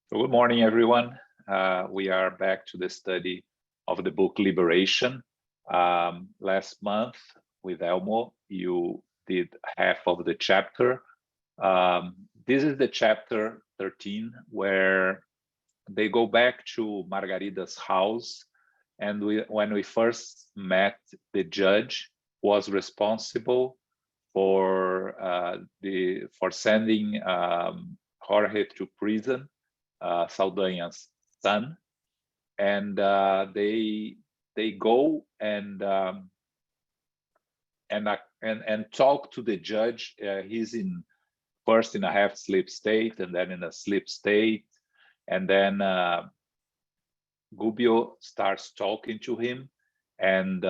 So good morning, everyone. We are back to the study of the book Liberation. Last month with Elmo, you did half of the chapter. This is the chapter 13, where they go back to Margarita's house. And when we first met, the judge was responsible for sending Jorge to prison, Saldanha's son, and they go and talk to the judge. He's first in a half sleep state, and then in a sleep state, and then Gubbio starts talking to him, and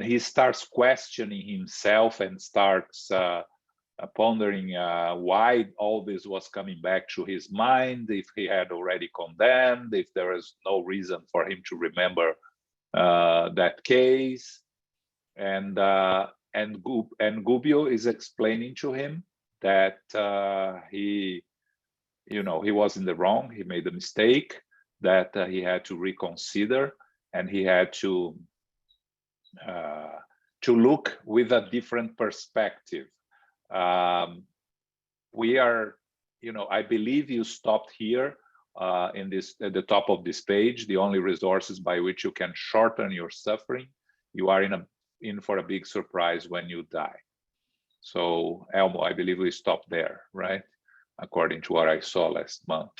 he starts questioning himself and starts pondering why all this was coming back to his mind, if he had already condemned, if there is no reason for him to remember that case. And Gubbio is explaining to him that he was in the wrong, he made a mistake, that he had to reconsider, and he had to look with a different perspective. We are, I believe you stopped here at the top of this page, the only resources by which you can shorten your suffering. You are in for a big surprise when you die. So Elmo, I believe we stopped there, right? According to what I saw last month.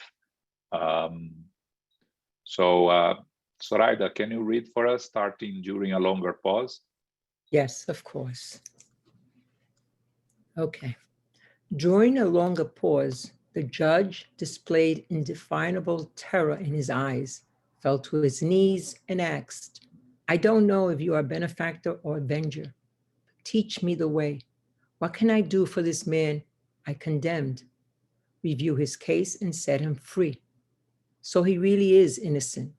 Zoraida, can you read for us, starting during a longer pause? Yes, of course. Okay. During a longer pause, the judge displayed indefinable terror in his eyes, fell to his knees, and asked, "I don't know if you are a benefactor or avenger. Teach me the way. What can I do for this man I condemned? Review his case and set him free. So he really is innocent?"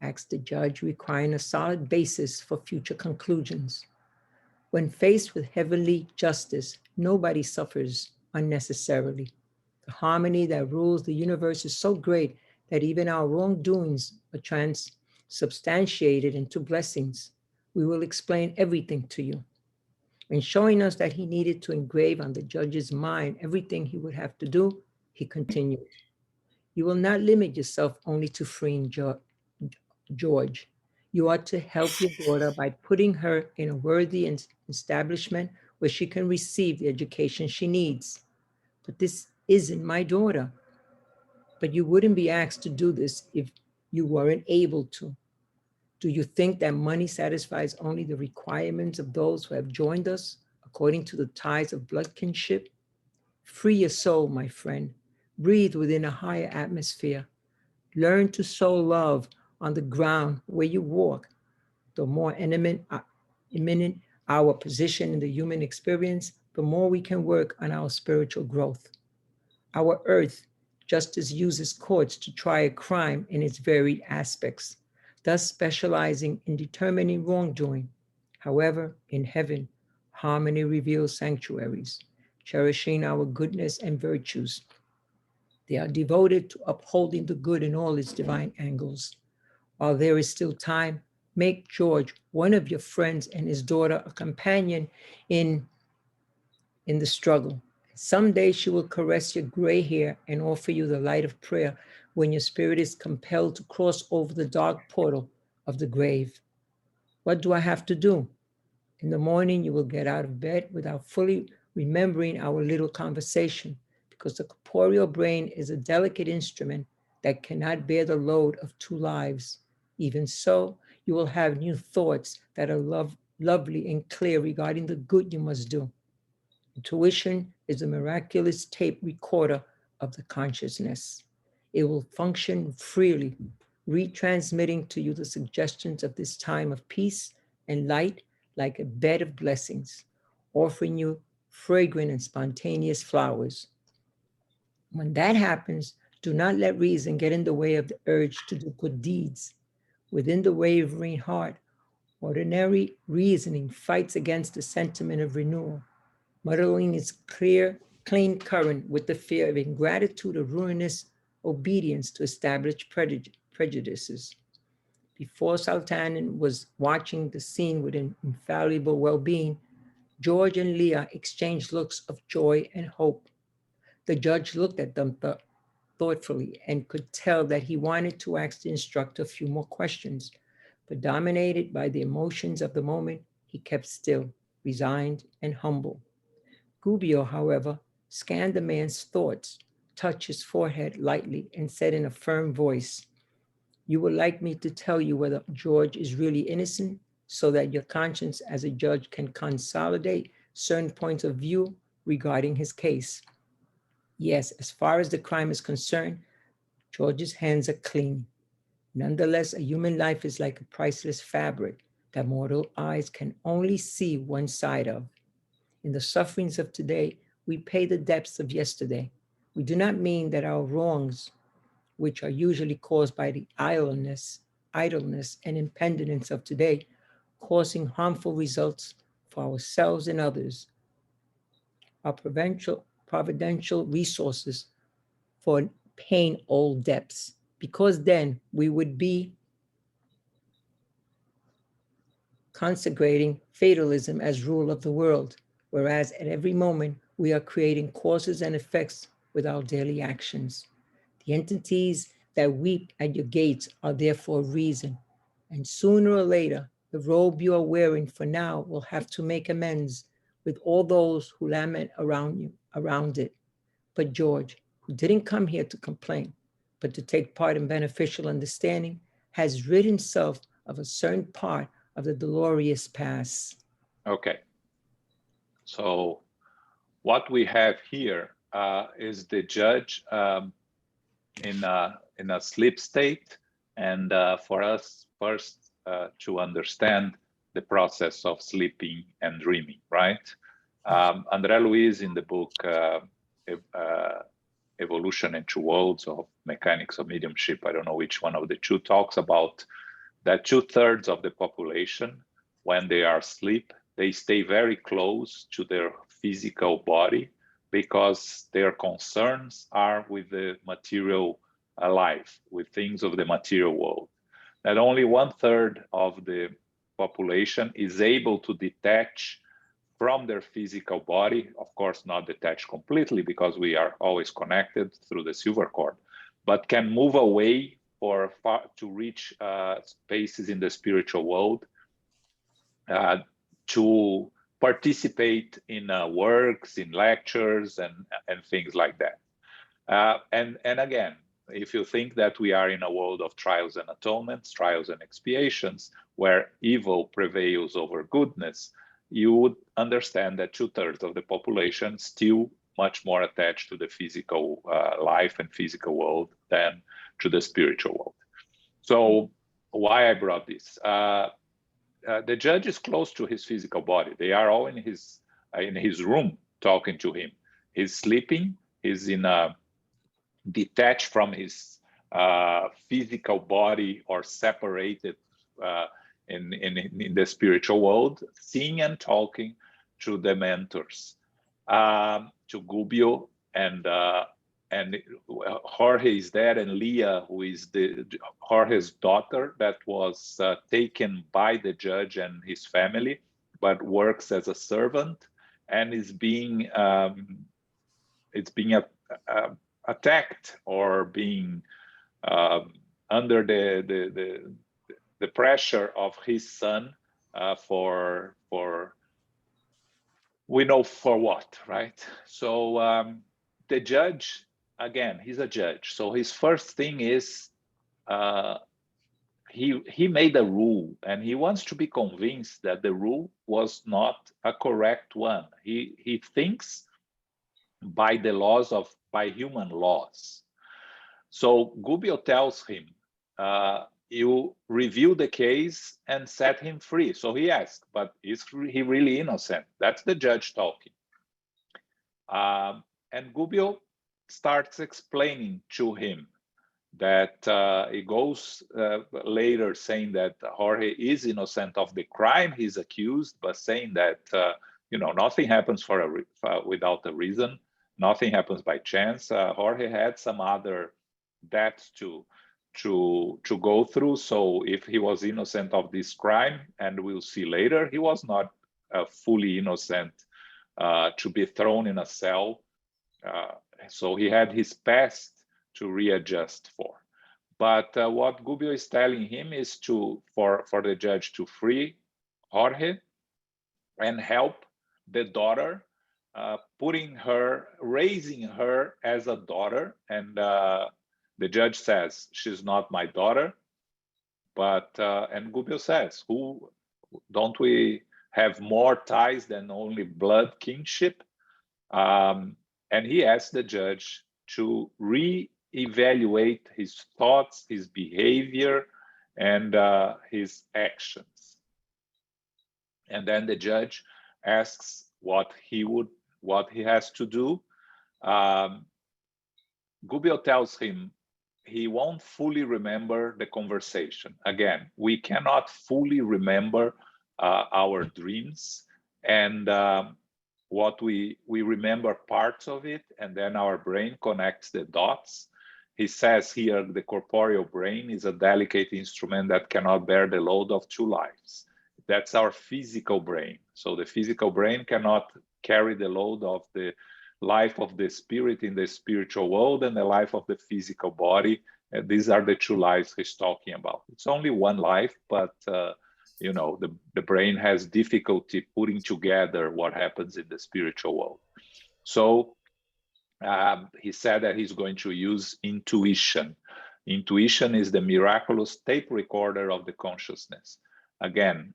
asked the judge, requiring a solid basis for future conclusions. When faced with heavenly justice, nobody suffers unnecessarily. The harmony that rules the universe is so great that even our wrongdoings are transubstantiated into blessings. We will explain everything to you. In showing us that he needed to engrave on the judge's mind everything he would have to do, he continued, "You will not limit yourself only to freeing George. You ought to help your daughter by putting her in a worthy establishment where she can receive the education she needs. But this isn't my daughter. But you wouldn't be asked to do this if you weren't able to. Do you think that money satisfies only the requirements of those who have joined us according to the ties of blood kinship? Free your soul, my friend. Breathe within a higher atmosphere. Learn to sow love on the ground where you walk. The more imminent our position in the human experience, the more we can work on our spiritual growth. Our earth justice uses courts to try a crime in its varied aspects, thus specializing in determining wrongdoing. However, in heaven, harmony reveals sanctuaries, cherishing our goodness and virtues. They are devoted to upholding the good in all its divine angles. While there is still time, make George one of your friends and his daughter a companion in the struggle. Someday she will caress your gray hair and offer you the light of prayer when your spirit is compelled to cross over the dark portal of the grave. What do I have to do? In the morning, you will get out of bed without fully remembering our little conversation, because the corporeal brain is a delicate instrument that cannot bear the load of two lives. Even so, you will have new thoughts that are lovely and clear regarding the good you must do. Intuition is a miraculous tape recorder of the consciousness. It will function freely, retransmitting to you the suggestions of this time of peace and light like a bed of blessings, offering you fragrant and spontaneous flowers. When that happens, do not let reason get in the way of the urge to do good deeds. Within the wavering heart, ordinary reasoning fights against the sentiment of renewal, muddling its clear clean current with the fear of ingratitude or ruinous obedience to established prejudices. Before Sultanan was watching the scene with an infallible well-being, George and Leah exchanged looks of joy and hope. The judge looked at them thoughtfully and could tell that he wanted to ask the instructor a few more questions, but dominated by the emotions of the moment, he kept still, resigned and humble. Gubbio, however, scanned the man's thoughts, touched his forehead lightly, and said in a firm voice, "You would like me to tell you whether George is really innocent so that your conscience as a judge can consolidate certain points of view regarding his case. Yes, as far as the crime is concerned, George's hands are clean. Nonetheless, a human life is like a priceless fabric that mortal eyes can only see one side of. In the sufferings of today, we pay the debts of yesterday. We do not mean that our wrongs, which are usually caused by the idleness and impendence of today, causing harmful results for ourselves and others, are providential resources for paying old debts, because then we would be consecrating fatalism as rule of the world, whereas at every moment we are creating causes and effects with our daily actions. The entities that weep at your gates are there for a reason, and sooner or later, the robe you are wearing for now will have to make amends with all those who lament around it. But George, who didn't come here to complain, but to take part in beneficial understanding, has rid himself of a certain part of the dolorous past." Okay. So what we have here is the judge in a sleep state, and for us first to understand the process of sleeping and dreaming, right? Andre Luiz in the book Evolution in Two Worlds of Mechanics of Mediumship, I don't know which one of the two, talks about that 2/3 of the population, when they are asleep, they stay very close to their physical body because their concerns are with the material life, with things of the material world. That only 1/3 of the population is able to detach from their physical body, of course not detached completely because we are always connected through the silver cord, but can move away to reach spaces in the spiritual world, to participate in works, in lectures, and things like that. And again, if you think that we are in a world of trials and atonements, trials and expiations, where evil prevails over goodness, you would understand that 2/3 of the population still much more attached to the physical life and physical world than to the spiritual world. So why I brought this? The judge is close to his physical body. They are all in his room talking to him. He's sleeping. He's detached from his physical body or separated in the spiritual world, seeing and talking to the mentors, to Gubbio, and Jorge is there, and Leah, who is Jorge's daughter that was taken by the judge and his family, but works as a servant and is being attacked or being under the pressure of his son for we know for what, right? So the judge, again, he's a judge. So his first thing is he made a rule, and he wants to be convinced that the rule was not a correct one. He thinks by human laws. So Gubbio tells him, you review the case and set him free. So he asks, but is he really innocent? That's the judge talking. And Gubbio starts explaining to him that it goes later saying that Jorge is innocent of the crime he's accused, but saying that nothing happens without a reason. Nothing happens by chance. Jorge had some other debts to go through. So if he was innocent of this crime, and we'll see later, he was not fully innocent to be thrown in a cell. So he had his past to readjust for. But what Gubbio is telling him is for the judge to free Jorge and help the daughter, raising her as a daughter. And the judge says, she's not my daughter. But, and Gubbio says, don't we have more ties than only blood kinship? And he asked the judge to re-evaluate his thoughts, his behavior, and his actions. And then the judge asks what he has to do. Gubbio tells him he won't fully remember the conversation. Again, we cannot fully remember our dreams, and what we remember parts of it, and then our brain connects the dots. He says here the corporeal brain is a delicate instrument that cannot bear the load of two lives. That's our physical brain. So the physical brain cannot carry the load of the life of the spirit in the spiritual world and the life of the physical body. These are the two lives he's talking about. It's only one life, but the brain has difficulty putting together what happens in the spiritual world. So he said that he's going to use intuition. Intuition is the miraculous tape recorder of the consciousness. Again,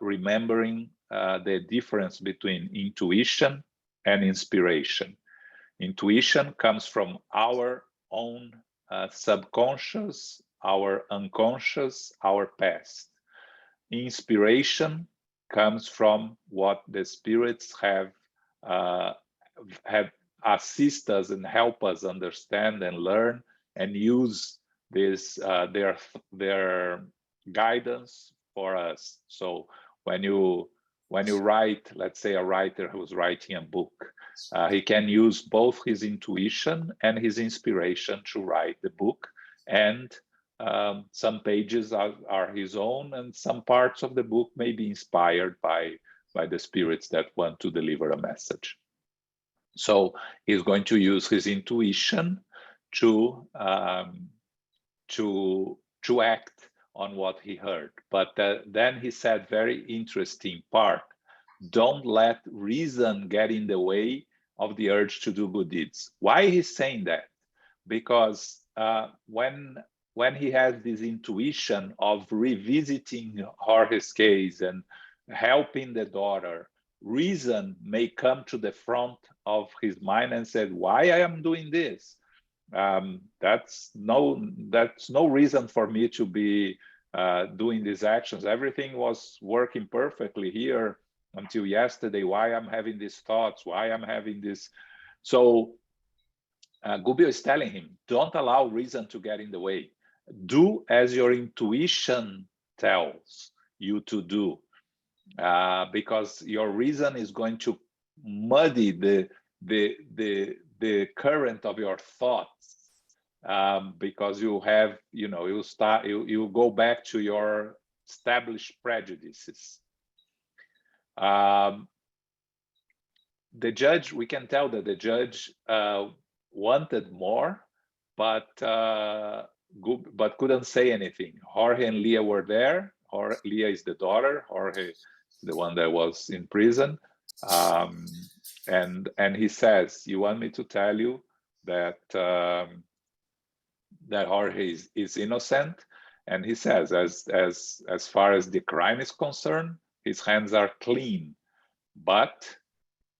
remembering the difference between intuition and inspiration. Intuition comes from our own subconscious, our unconscious, our past. Inspiration comes from what the spirits have assist us and help us understand and learn and use this their guidance for us. So when you write, let's say a writer who's writing a book, he can use both his intuition and his inspiration to write the book, and some pages are his own, and some parts of the book may be inspired by the spirits that want to deliver a message. So he's going to use his intuition to act on what he heard. But then he said, very interesting part, don't let reason get in the way of the urge to do good deeds. Why he's saying that? Because when he has this intuition of revisiting Jorge's case and helping the daughter, reason may come to the front of his mind and said, why I am doing this? That's no reason for me to be doing these actions. Everything was working perfectly here until yesterday. Why I'm having these thoughts? Why I'm having this? So Gubbio is telling him, don't allow reason to get in the way. Do as your intuition tells you to do, because your reason is going to muddy the current of your thoughts, because you have, you go back to your established prejudices. The judge, we can tell that the judge wanted more, but couldn't say anything. Jorge and Leah were there. Leah is the daughter. Jorge, the one that was in prison. And he says, you want me to tell you that that Jorge is innocent? And he says, as far as the crime is concerned, his hands are clean. But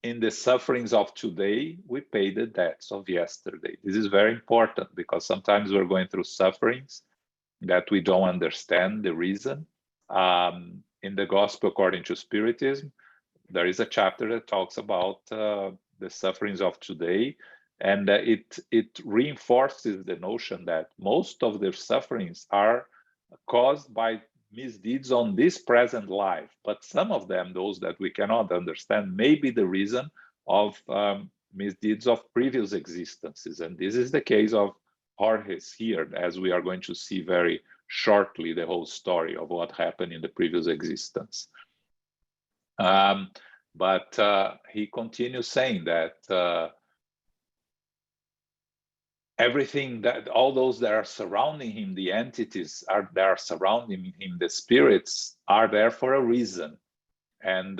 in the sufferings of today, we pay the debts of yesterday. This is very important, because sometimes we're going through sufferings that we don't understand the reason. In the Gospel according to Spiritism, there is a chapter that talks about the sufferings of today, and it reinforces the notion that most of their sufferings are caused by misdeeds on this present life, but some of them, those that we cannot understand, may be the reason of misdeeds of previous existences. And this is the case of Jorge's here, as we are going to see very shortly the whole story of what happened in the previous existence. But he continues saying that everything, that all those that are surrounding him, the entities that are surrounding him, the spirits, are there for a reason. And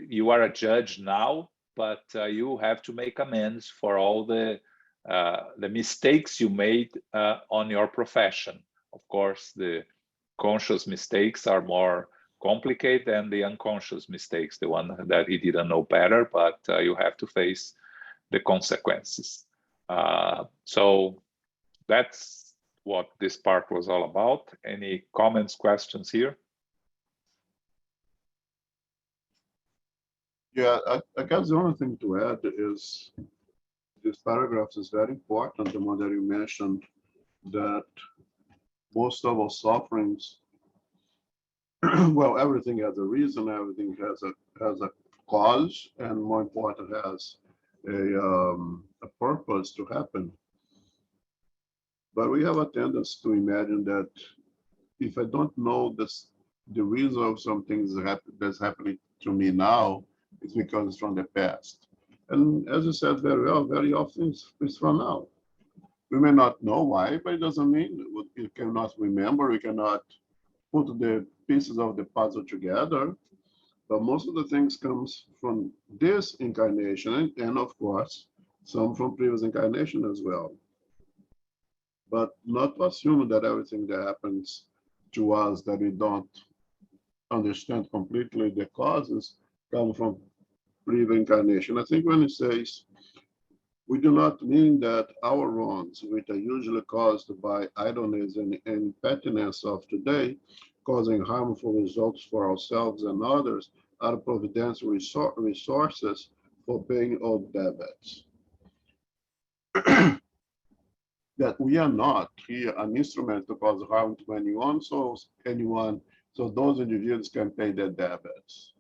you are a judge now, but you have to make amends for all the mistakes you made on your profession. Of course, the conscious mistakes are more complicated than the unconscious mistakes, the one that he didn't know better, but you have to face the consequences. So that's what this part was all about. Any comments, questions here? Yeah, I guess the only thing to add is this paragraph is very important, the one that you mentioned, that most of our sufferings, well, everything has a reason, everything has a cause, and more important, has a purpose to happen. But we have a tendency to imagine that if I don't know the reason of some things that's happening to me now, it's because it's from the past. And as you said very well, very often it's from now. We may not know why, but it doesn't mean you cannot remember, you cannot put the pieces of the puzzle together. But most of the things comes from this incarnation, and of course, some from previous incarnation as well. But not to assume that everything that happens to us that we don't understand completely the causes come from previous incarnation. I think when it says, we do not mean that our wrongs, which are usually caused by idleness and pettiness of today, causing harmful results for ourselves and others, are providential resources for paying old debts. That we are not here an instrument to cause harm to anyone, so those individuals can pay their debts.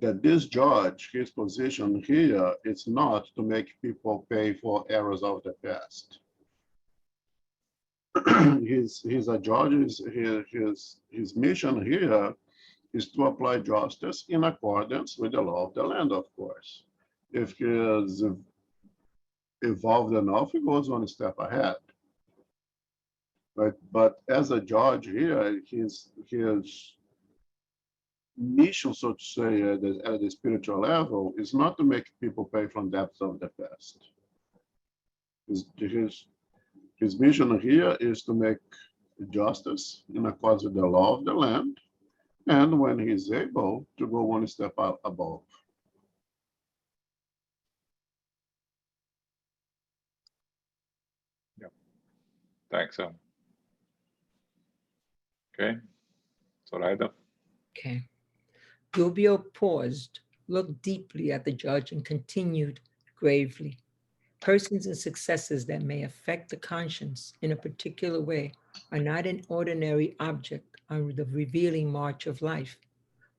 That this judge, his position here is not to make people pay for errors of the past. He's a judge, his mission here is to apply justice in accordance with the law of the land, of course. If he is evolved enough, he goes one step ahead. Right? But as a judge here, his mission, so to say, at the spiritual level, is not to make people pay from debts of the past. His mission here is to make justice in accordance with the law of the land, and when he's able, to go one step above. Yeah, thanks. Okay, Zoraida. Okay. Rubio paused, looked deeply at the judge, and continued gravely. Persons and successes that may affect the conscience in a particular way are not an ordinary object on the revealing march of life.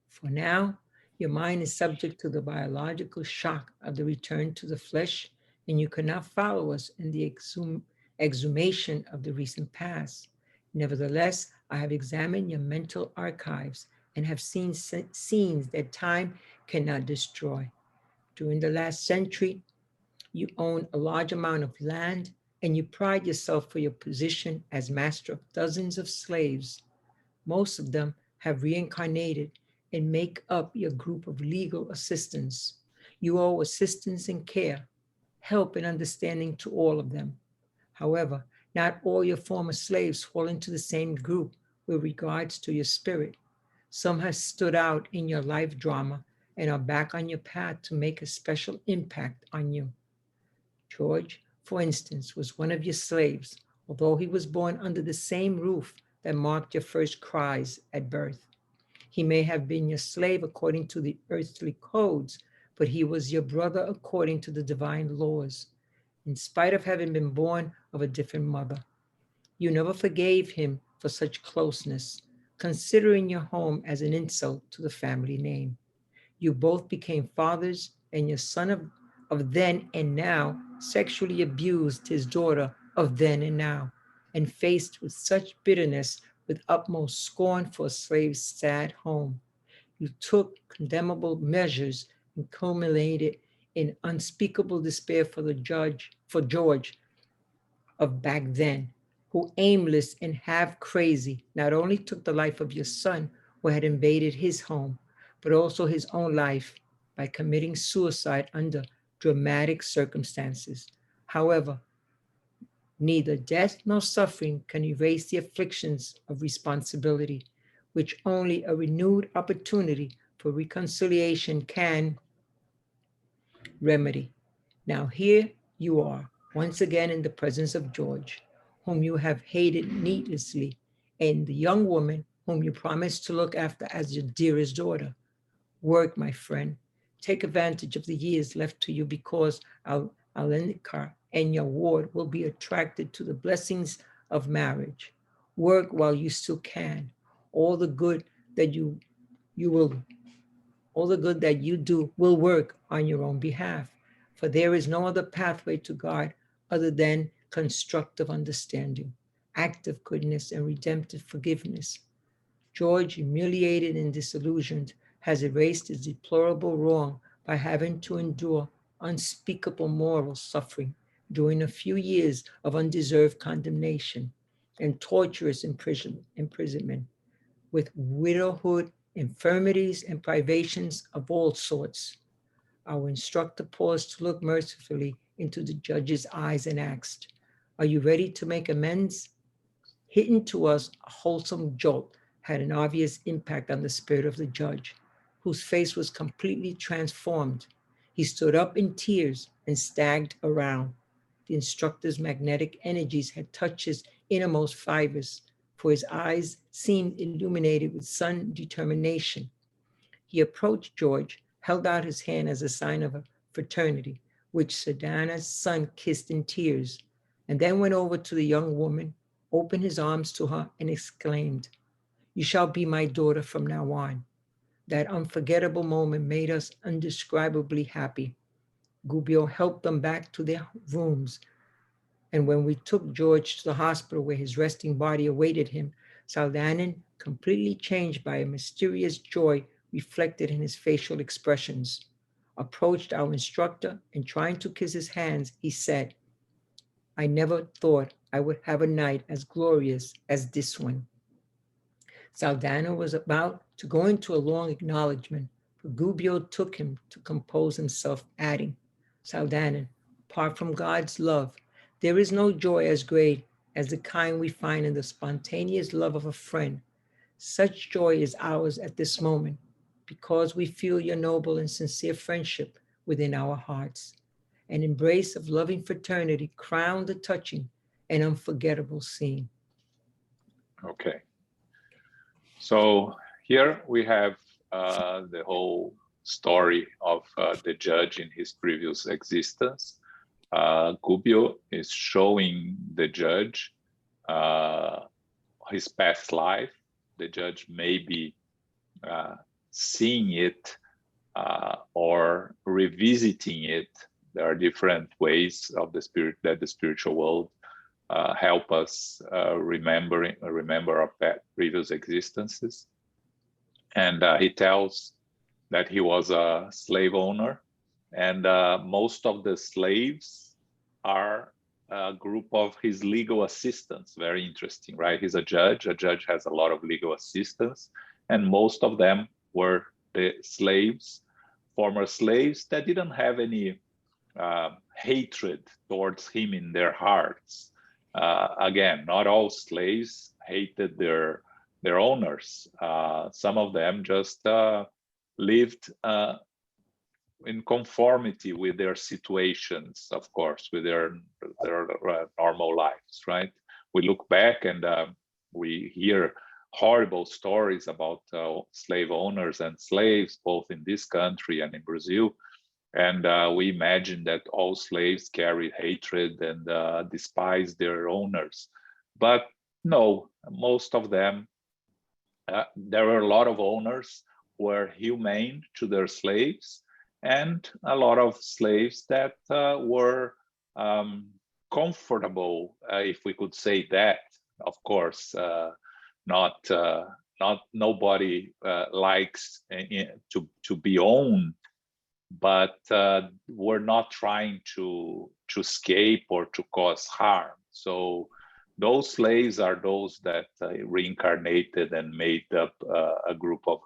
For now, your mind is subject to the biological shock of the return to the flesh, and you cannot follow us in the exhumation of the recent past. Nevertheless, I have examined your mental archives and have seen scenes that time cannot destroy. During the last century, you own a large amount of land, and you pride yourself for your position as master of dozens of slaves. Most of them have reincarnated and make up your group of legal assistants. You owe assistance and care, help and understanding to all of them. However, not all your former slaves fall into the same group with regards to your spirit. Some have stood out in your life drama and are back on your path to make a special impact on you. George, for instance, was one of your slaves, although he was born under the same roof that marked your first cries at birth. He may have been your slave according to the earthly codes, but he was your brother according to the divine laws, in spite of having been born of a different mother. You never forgave him for such closeness, considering your home as an insult to the family name. You both became fathers, and your son of then and now sexually abused his daughter of then and now, and faced with such bitterness with utmost scorn for a slave's sad home. You took condemnable measures and culminated in unspeakable despair for George of back then, who aimless and half crazy not only took the life of your son who had invaded his home, but also his own life by committing suicide under dramatic circumstances. However, neither death nor suffering can erase the afflictions of responsibility, which only a renewed opportunity for reconciliation can remedy. Now here you are, once again in the presence of George, whom you have hated needlessly, and the young woman whom you promised to look after as your dearest daughter. Work, my friend. Take advantage of the years left to you, because Alenikar and your ward will be attracted to the blessings of marriage. Work while you still can. All the good that you will all the good that you do will work on your own behalf, for there is no other pathway to God other than constructive understanding, active goodness, and redemptive forgiveness. George, humiliated and disillusioned, has erased his deplorable wrong by having to endure unspeakable moral suffering during a few years of undeserved condemnation and torturous imprisonment, with widowhood, infirmities, and privations of all sorts. Our instructor paused to look mercifully into the judge's eyes and asked, "Are you ready to make amends?" Hitting to us a wholesome jolt had an obvious impact on the spirit of the judge, whose face was completely transformed. He stood up in tears and staggered around. The instructor's magnetic energies had touched his innermost fibers, for his eyes seemed illuminated with sudden determination. He approached George, held out his hand as a sign of a fraternity, which Sadhana's son kissed in tears, and then went over to the young woman, opened his arms to her, and exclaimed, "You shall be my daughter from now on." That unforgettable moment made us indescribably happy. Gubbio helped them back to their rooms, and when we took George to the hospital where his resting body awaited him, Saldanan, completely changed by a mysterious joy reflected in his facial expressions, approached our instructor, and trying to kiss his hands, he said, "I never thought I would have a night as glorious as this one." Saldana was about to go into a long acknowledgement, but Gubbio took him to compose himself, adding, "Saldana, apart from God's love, there is no joy as great as the kind we find in the spontaneous love of a friend. Such joy is ours at this moment, because we feel your noble and sincere friendship within our hearts. An embrace of loving fraternity crowned the touching and unforgettable scene." Okay. So here we have the whole story of the judge in his previous existence. Gubbio is showing the judge his past life. The judge may be seeing it or revisiting it. There are different ways of the spirit that the spiritual world help us remember our previous existences. And he tells that he was a slave owner, and most of the slaves are a group of his legal assistants. Very interesting, right? He's a judge. A judge has a lot of legal assistants, and most of them were the slaves, former slaves that didn't have any hatred towards him in their hearts. Again, not all slaves hated their owners. Some of them just lived in conformity with their situations, of course, with their normal lives, right? We look back and we hear horrible stories about slave owners and slaves, both in this country and in Brazil. And we imagine that all slaves carry hatred and despise their owners. But no, most of them, there were a lot of owners were humane to their slaves, and a lot of slaves that were comfortable, if we could say that. Of course, not nobody likes to be owned, but were not trying to escape or to cause harm. So those slaves are those that reincarnated and made up a group of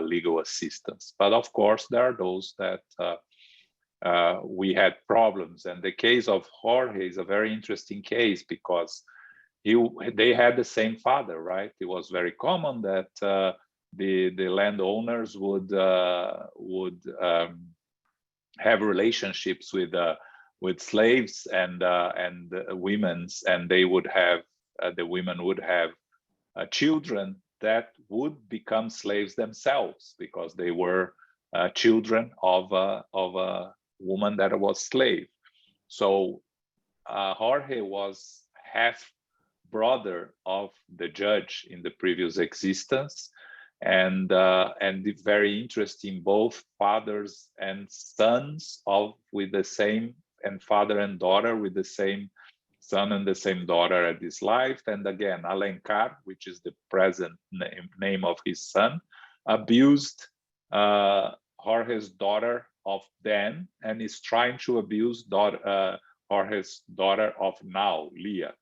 legal assistants. But of course, there are those that we had problems. And the case of Jorge is a very interesting case because they had the same father, right? It was very common that the landowners would have relationships with slaves and women's, and they would have the women would have children that would become slaves themselves because they were children of a woman that was slave. So Jorge was half brother of the judge in the previous existence, and very interesting, both fathers and sons with the same, and father and daughter with the same son and the same daughter at this life. And again, Alencar, which is the present name of his son, abused Jorge's daughter of then, and is trying to abuse Jorge's daughter of now, Leah.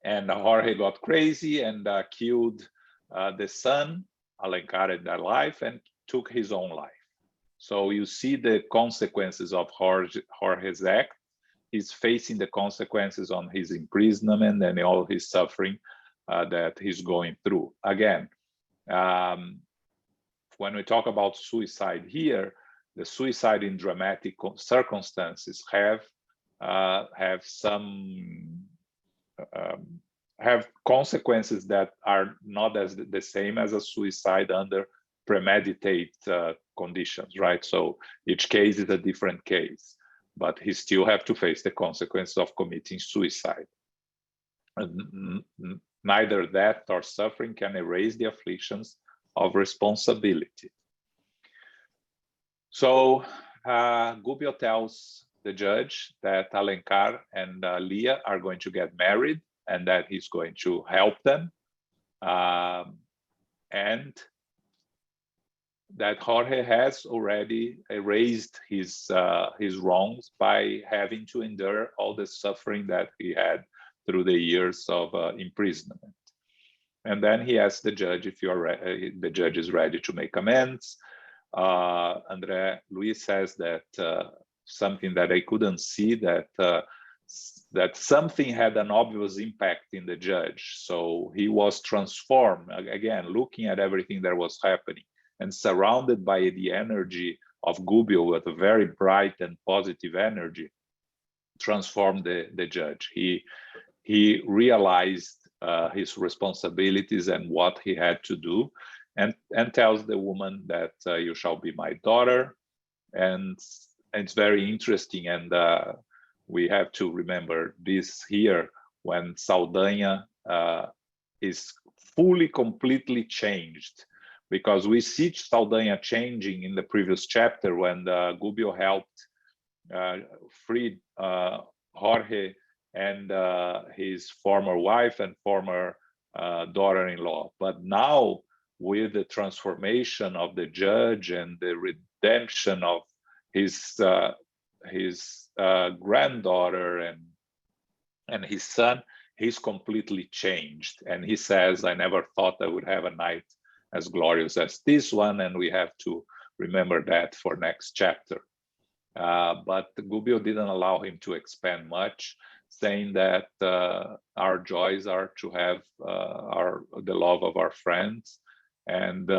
And Jorge got crazy and killed the son, Alencar, in that life, and took his own life. So you see the consequences of Jorge's act. He's facing the consequences on his imprisonment and all his suffering that he's going through. Again, when we talk about suicide here, the suicide in dramatic circumstances have consequences that are not as the same as a suicide under premeditated conditions, right? So each case is a different case, but he still have to face the consequences of committing suicide. Neither death or suffering can erase the afflictions of responsibility. So Gubbio tells the judge that Alencar and Leah are going to get married and that he's going to help them, and that Jorge has already erased his wrongs by having to endure all the suffering that he had through the years of imprisonment. And then he asks the judge if the judge is ready to make amends. Andre Luiz says that something that I couldn't see, that something had an obvious impact in the judge. So he was transformed, again, looking at everything that was happening and surrounded by the energy of Gubbio, with a very bright and positive energy, transformed the judge. He realized his responsibilities and what he had to do, and tells the woman that you shall be my daughter. And it's very interesting, and we have to remember this here when Saldanha is fully, completely changed, because we see Saldanha changing in the previous chapter when Gubbio helped free Jorge and his former wife and former daughter-in-law. But now, with the transformation of the judge and the redemption of his granddaughter and his son, he's completely changed. And he says, I never thought I would have a night as glorious as this one, and we have to remember that for next chapter. But Gubbio didn't allow him to expand much, saying that our joys are to have the love of our friends, and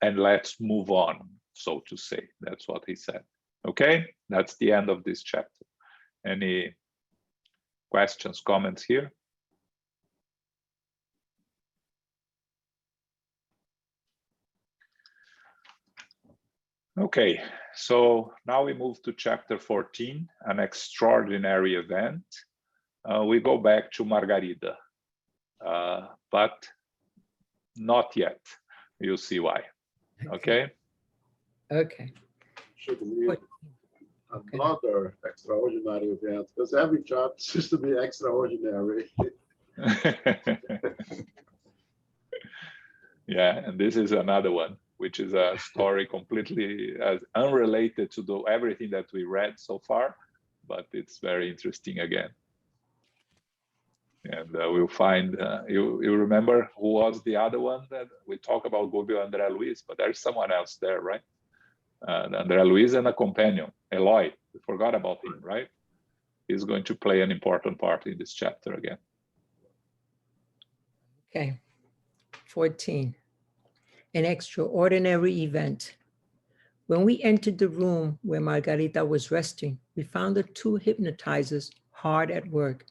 let's move on, so to say. That's what he said. Okay, that's the end of this chapter. Any questions, comments here? Okay, so now we move to chapter 14, an extraordinary event. We go back to Margarida, but not yet. You'll see why. Okay? Okay. Should be another extraordinary event, because every chapter seems to be extraordinary. Yeah, and this is another one, which is a story completely unrelated to everything that we read so far, but it's very interesting again. And we'll find, you remember who was the other one that we talk about, Xavier Andre Luiz, but there's someone else there, right? Andre Luiz and a companion, Eloy. We forgot about him, right? He's going to play an important part in this chapter again. Okay. 14. An extraordinary event. When we entered the room where Margarita was resting, we found the two hypnotizers hard at work.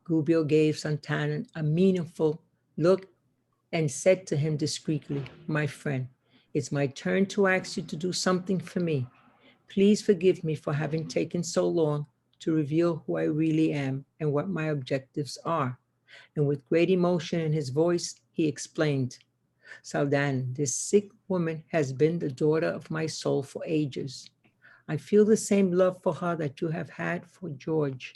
Gubbio gave Santana a meaningful look and said to him discreetly, "My friend, it's my turn to ask you to do something for me. Please forgive me for having taken so long to reveal who I really am and what my objectives are." And with great emotion in his voice, he explained, "Saldan, this sick woman has been the daughter of my soul for ages. I feel the same love for her that you have had for George,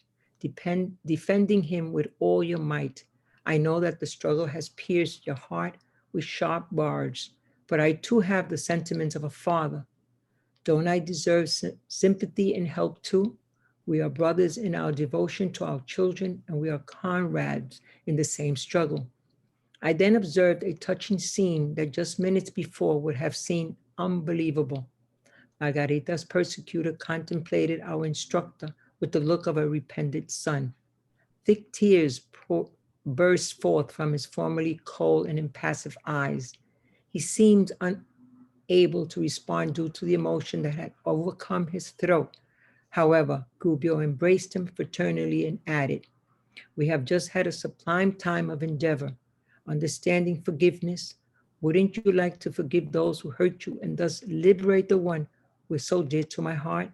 defending him with all your might. I know that the struggle has pierced your heart with sharp barbs, but I too have the sentiments of a father. Don't I deserve sympathy and help too? We are brothers in our devotion to our children, and we are comrades in the same struggle." I then observed a touching scene that just minutes before would have seemed unbelievable. Margarita's persecutor contemplated our instructor with the look of a repentant son. Thick tears burst forth from his formerly cold and impassive eyes. He seemed unable to respond due to the emotion that had overcome his throat. However, Gubbio embraced him fraternally and added, "We have just had a sublime time of endeavor, understanding forgiveness. Wouldn't you like to forgive those who hurt you and thus liberate the one who is so dear to my heart?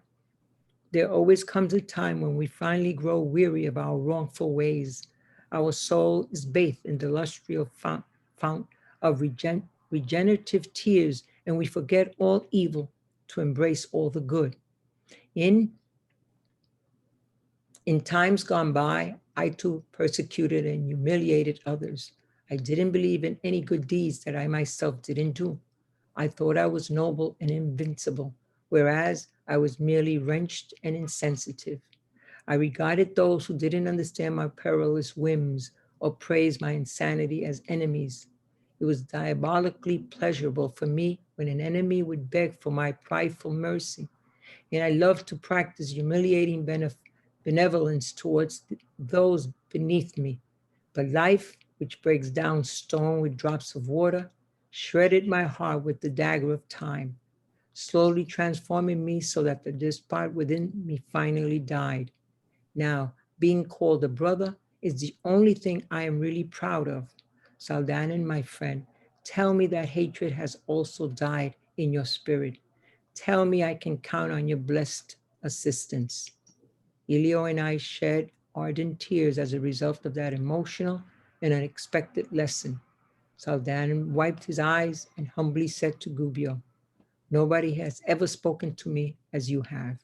There always comes a time when we finally grow weary of our wrongful ways. Our soul is bathed in the lustrous fount of regenerative tears, and we forget all evil to embrace all the good. In times gone by, I too persecuted and humiliated others. I didn't believe in any good deeds that I myself didn't do. I thought I was noble and invincible, whereas I was merely wrenched and insensitive. I regarded those who didn't understand my perilous whims or praise my insanity as enemies. It was diabolically pleasurable for me when an enemy would beg for my prideful mercy, and I loved to practice humiliating benevolence towards those beneath me. But life, which breaks down stone with drops of water, shredded my heart with the dagger of time, slowly transforming me so that the despot within me finally died. Now, being called a brother is the only thing I am really proud of. Saldanan, my friend, tell me that hatred has also died in your spirit. Tell me I can count on your blessed assistance." Elio and I shed ardent tears as a result of that emotional and unexpected lesson. Saldanan wiped his eyes and humbly said to Gubbio, "Nobody has ever spoken to me as you have.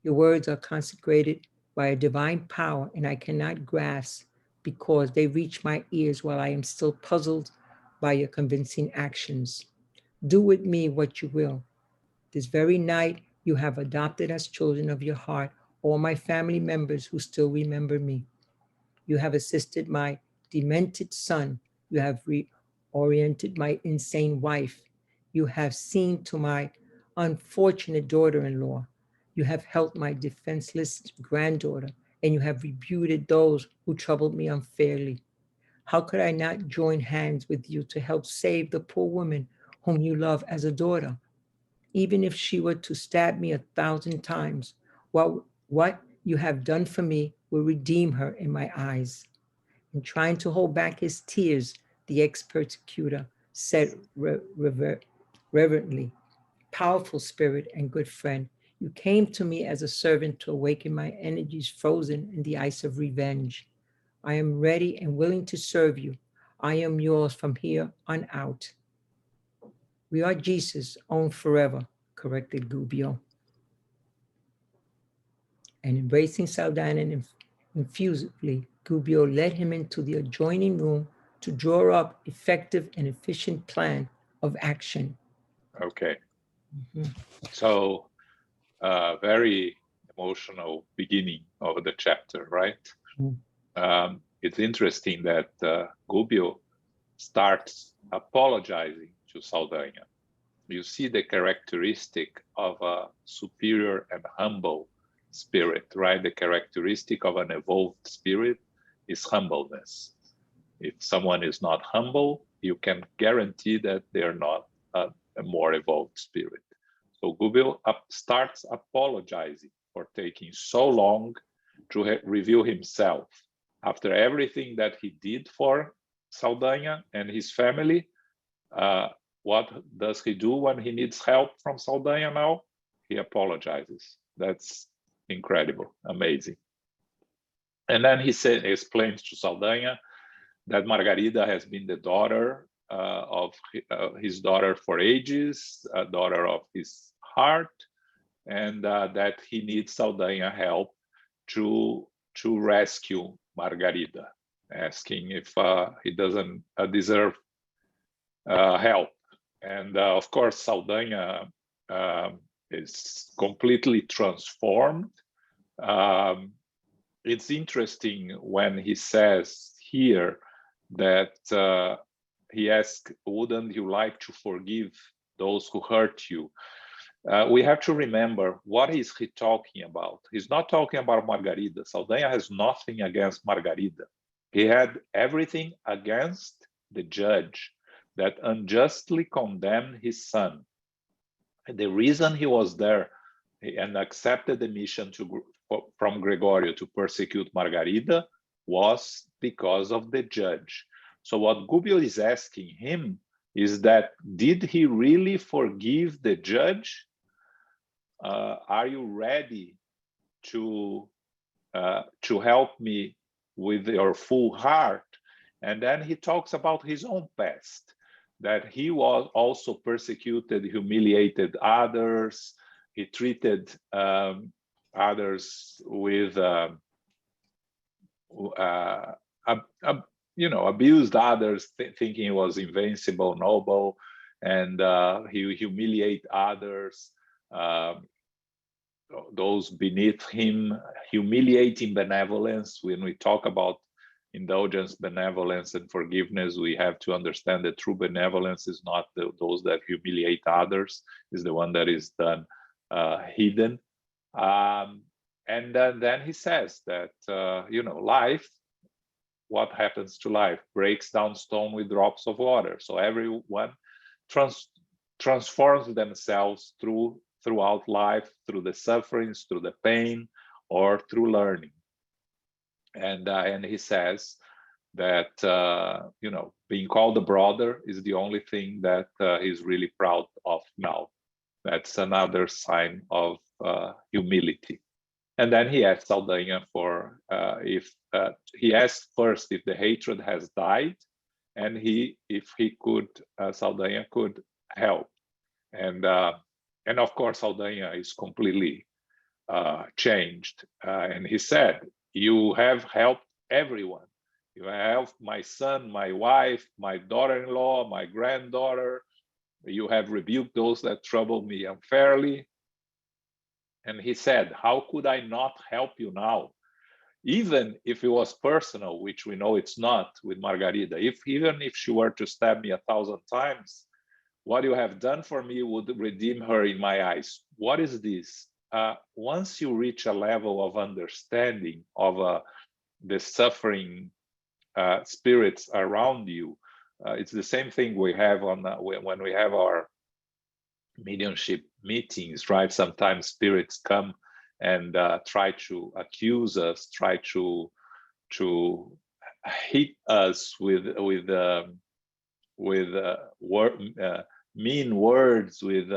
Your words are consecrated by a divine power, and I cannot grasp because they reach my ears while I am still puzzled by your convincing actions. Do with me what you will. This very night, you have adopted as children of your heart all my family members who still remember me. You have assisted my demented son. You have reoriented my insane wife. You have seen to my unfortunate daughter-in-law. You have helped my defenseless granddaughter, and you have rebuked those who troubled me unfairly. How could I not join hands with you to help save the poor woman whom you love as a daughter? Even if she were to stab me 1,000 times, what you have done for me will redeem her in my eyes." And trying to hold back his tears, the ex-persecutor said reverently, "Powerful spirit and good friend, you came to me as a servant to awaken my energies frozen in the ice of revenge. I am ready and willing to serve you. I am yours from here on out." We are Jesus, owned forever, corrected Gubbio. And embracing Saldanha infusively, Gubbio led him into the adjoining room to draw up effective and efficient plan of action. Okay. So, very emotional beginning of the chapter, right? It's interesting that Gubbio starts apologizing to Saldanha. You see the characteristic of a superior and humble spirit, right? The characteristic of an evolved spirit is humbleness. If someone is not humble, you can guarantee that they're not a more evolved spirit. So Gubbio starts apologizing for taking so long to reveal himself. After everything that he did for Saldanha and his family, what does he do when he needs help from Saldanha now? He apologizes. That's incredible, amazing. And then he explains to Saldanha that Margarida has been the daughter of his daughter for ages, a daughter of his heart, and that he needs Saldanha help to rescue Margarida, asking if he doesn't deserve help. And of course, Saldanha is completely transformed. It's interesting when he says here that he asks, wouldn't you like to forgive those who hurt you? We have to remember, what is he talking about? He's not talking about Margarida. Saldanha has nothing against Margarida. He had everything against the judge that unjustly condemned his son. And the reason he was there and accepted the mission from Gregorio to persecute Margarida was because of the judge. So what Gubbio is asking him is that, did he really forgive the judge? Are you ready to help me with your full heart? And then he talks about his own past, that he was also persecuted, humiliated others. He treated others with, abused others, thinking he was invincible, noble, and he humiliated others, those beneath him, humiliating benevolence. When we talk about indulgence, benevolence, and forgiveness, we have to understand that true benevolence is not those that humiliate others, is the one that is done hidden. And then he says that, life, what happens to life? Breaks down stone with drops of water. So everyone transforms themselves throughout life, through the sufferings, through the pain, or through learning. And he says that being called a brother is the only thing that he's really proud of now. That's another sign of humility. And then he asked Saldanha for if he asked first if the hatred has died, and if Saldanha could help. And of course, Saldanha is completely changed. And he said, you have helped everyone. You have helped my son, my wife, my daughter-in-law, my granddaughter. You have rebuked those that trouble me unfairly. And he said, how could I not help you now? Even if it was personal, which we know it's not with Margarida, even if she were to stab me 1,000 times, what you have done for me would redeem her in my eyes. What is this? Once you reach a level of understanding of the suffering spirits around you, it's the same thing we have when we have our mediumship meetings, right? Sometimes spirits come and try to accuse us, try to hit us with mean words, with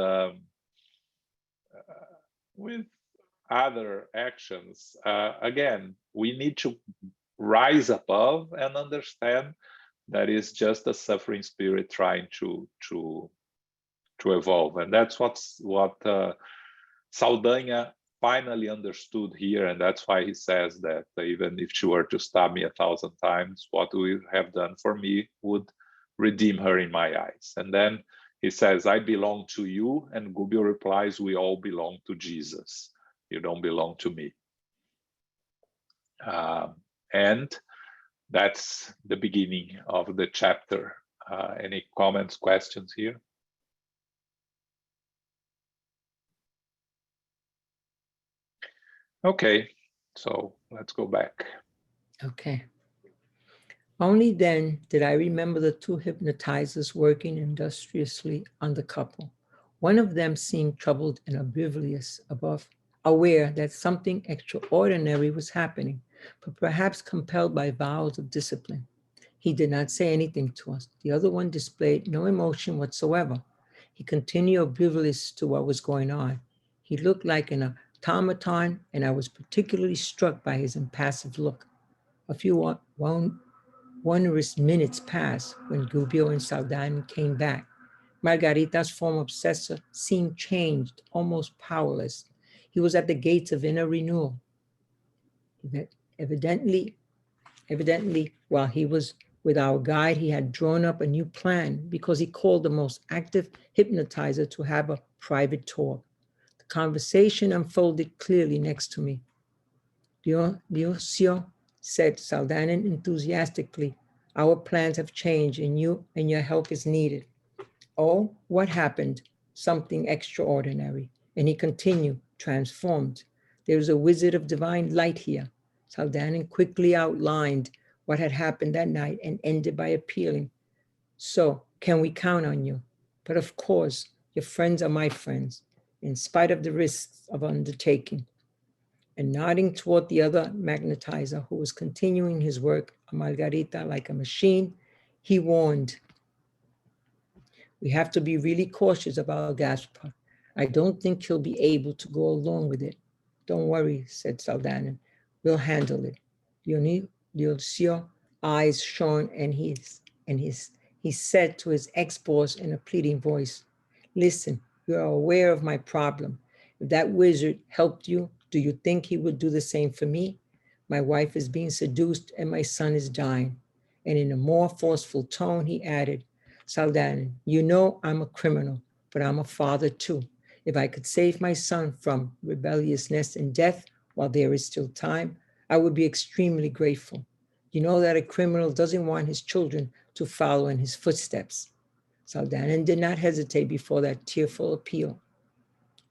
other actions. Again, we need to rise above and understand that it's just a suffering spirit trying to evolve. And that's what Saldanha finally understood here, and that's why he says that even if she were to stab me 1,000 times, what you have done for me would redeem her in my eyes. And then he says, I belong to you, and Gubbio replies, we all belong to Jesus. You don't belong to me. And that's the beginning of the chapter. Any comments, questions here? Okay, so let's go back. Okay. Only then did I remember the two hypnotizers working industriously on the couple. One of them seemed troubled and oblivious, aware that something extraordinary was happening, but perhaps compelled by vows of discipline. He did not say anything to us. The other one displayed no emotion whatsoever. He continued oblivious to what was going on. He looked like an automaton, and I was particularly struck by his impassive look. A few wondrous minutes passed when Gubbio and Saldanha came back. Margarita's former obsessor seemed changed, almost powerless. He was at the gates of inner renewal. Evidently, while he was with our guide, he had drawn up a new plan because he called the most active hypnotizer to have a private talk. The conversation unfolded clearly next to me. Diosio, said Saldanha enthusiastically, our plans have changed and your help is needed. Oh, what happened? Something extraordinary. And he continued, transformed. There is a wizard of divine light here. Saldanha quickly outlined what had happened that night and ended by appealing. So, can we count on you? But of course, your friends are my friends, in spite of the risks of undertaking. And nodding toward the other magnetizer who was continuing his work on Margarita like a machine, he warned, we have to be really cautious about Gaspar. I don't think he'll be able to go along with it. Don't worry, said Saldanha. We'll handle it. Dionisio eyes shone and he said to his ex-boss in a pleading voice, listen, you are aware of my problem. If that wizard helped you, do you think he would do the same for me? My wife is being seduced and my son is dying. And in a more forceful tone, he added, Saldanha, you know I'm a criminal, but I'm a father too. If I could save my son from rebelliousness and death while there is still time, I would be extremely grateful. You know that a criminal doesn't want his children to follow in his footsteps. Saldanha did not hesitate before that tearful appeal.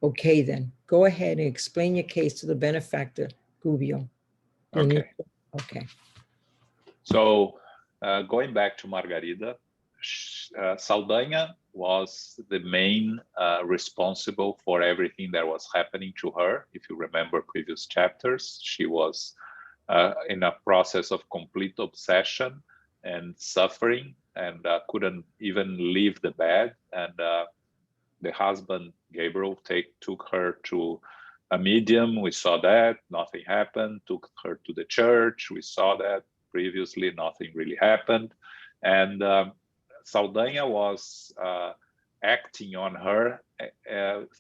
Okay, then, go ahead and explain your case to the benefactor, Gubbio. Okay. Okay. So going back to Margarita, Saldanha was the main responsible for everything that was happening to her. If you remember previous chapters, she was in a process of complete obsession and suffering and couldn't even leave the bed. And the husband, Gabriel, took her to a medium. We saw that, nothing happened. Took her to the church. We saw that previously, nothing really happened. And Saldanha was acting on her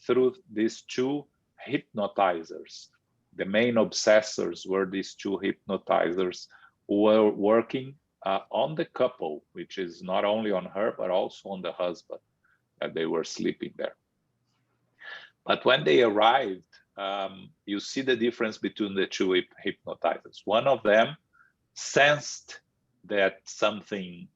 through these two hypnotizers. The main obsessors were these two hypnotizers who were working on the couple, which is not only on her, but also on the husband. They were sleeping there. But when they arrived, you see the difference between the two hypnotizers. One of them sensed that something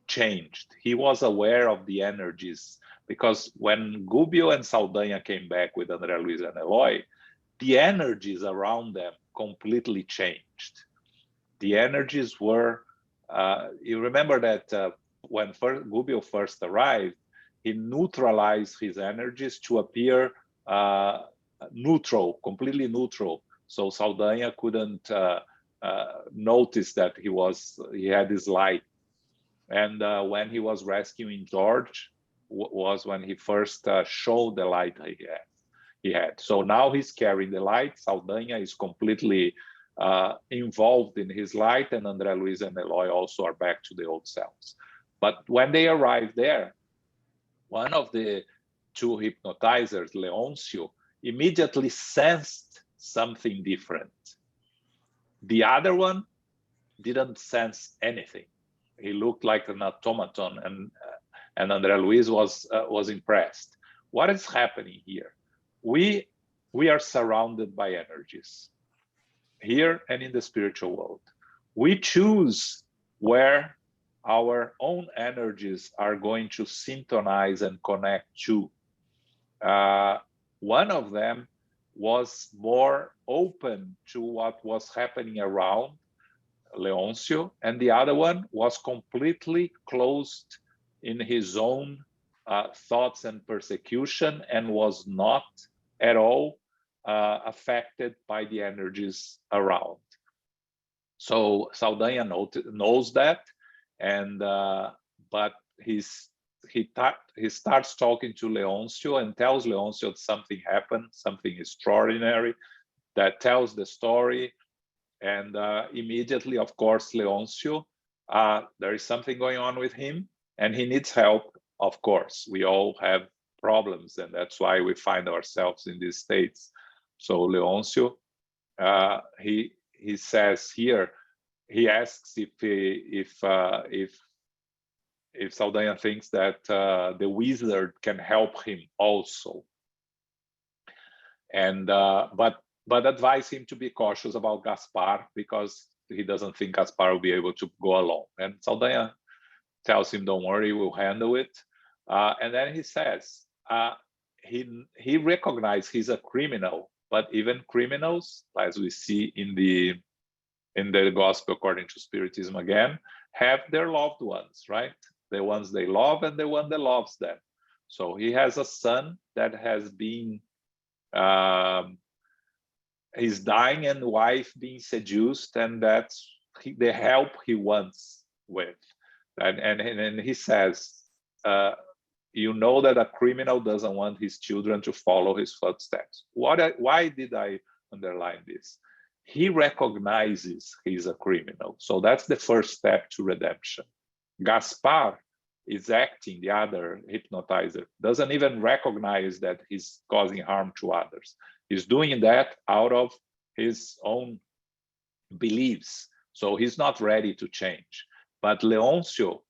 changed. He was aware of the energies, because when Gubbio and Saldanha came back with Andre Luiz and Eloy, the energies around them completely changed. The energies were, you remember that when Gubbio first arrived, he neutralized his energies to appear neutral, completely neutral. So Saldanha couldn't notice that he had his light. And when he was rescuing George, was when he first showed the light he had. So now he's carrying the light. Saldanha is completely involved in his light, and Andre Luiz and Eloy also are back to the old selves. But when they arrived there, one of the two hypnotizers, Leoncio, immediately sensed something different. The other one didn't sense anything. He looked like an automaton, and Andre Luiz was impressed. What is happening here? We are surrounded by energies here and in the spiritual world. We choose where our own energies are going to synchronize and connect to. One of them was more open to what was happening around Leoncio, and the other one was completely closed in his own thoughts and persecution, and was not at all affected by the energies around. So Saldanha knows that, and but he starts talking to Leoncio and tells Leoncio something happened, something extraordinary, that tells the story. And immediately, of course, Leoncio, there is something going on with him, and he needs help. Of course, we all have problems, and that's why we find ourselves in these states. So Leoncio, he says here, he asks if Saldanha thinks that the wizard can help him also, and but advise him to be cautious about Gaspar, because he doesn't think Gaspar will be able to go alone. And Saldanha tells him, don't worry, we'll handle it. And then he says, he recognizes he's a criminal, but even criminals, as we see in the gospel according to Spiritism again, have their loved ones, right? The ones they love and the one that loves them. So he has a son that has been he's dying, and wife being seduced, and that's the help he wants with. And he says, you know that a criminal doesn't want his children to follow his footsteps. Why did I underline this? He recognizes he's a criminal. So that's the first step to redemption. Gaspar is acting, the other hypnotizer, doesn't even recognize that he's causing harm to others. He's doing that out of his own beliefs. So he's not ready to change. But Leoncio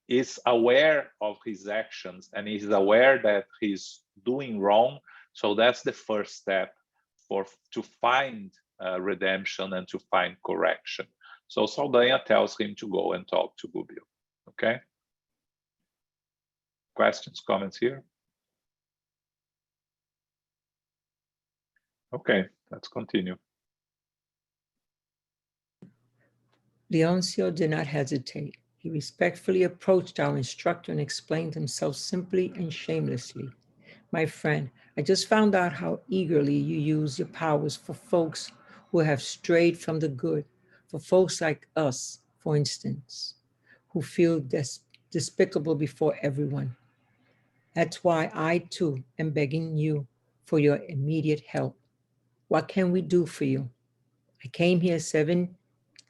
is aware of his actions, and he's aware that he's doing wrong. So that's the first step to find redemption and to find correction. So Saldanha tells him to go and talk to Gubbio. Okay? Questions, comments here? Okay, let's continue. Leoncio did not hesitate. He respectfully approached our instructor and explained himself simply and shamelessly. My friend, I just found out how eagerly you use your powers for folks who have strayed from the good, for folks like us, for instance, who feel despicable before everyone. That's why I too am begging you for your immediate help. What can we do for you? I came here 7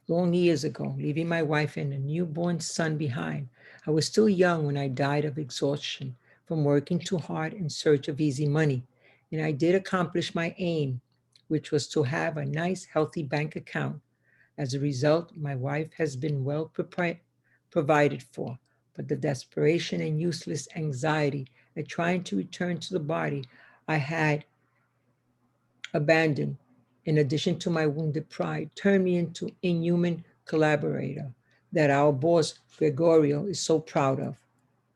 long years ago, leaving my wife and a newborn son behind. I was still young when I died of exhaustion from working too hard in search of easy money. And I did accomplish my aim, which was to have a nice, healthy bank account. As a result, my wife has been well provided for, but the desperation and useless anxiety at trying to return to the body I had abandoned, in addition to my wounded pride, turned me into an inhuman collaborator that our boss Gregorio is so proud of.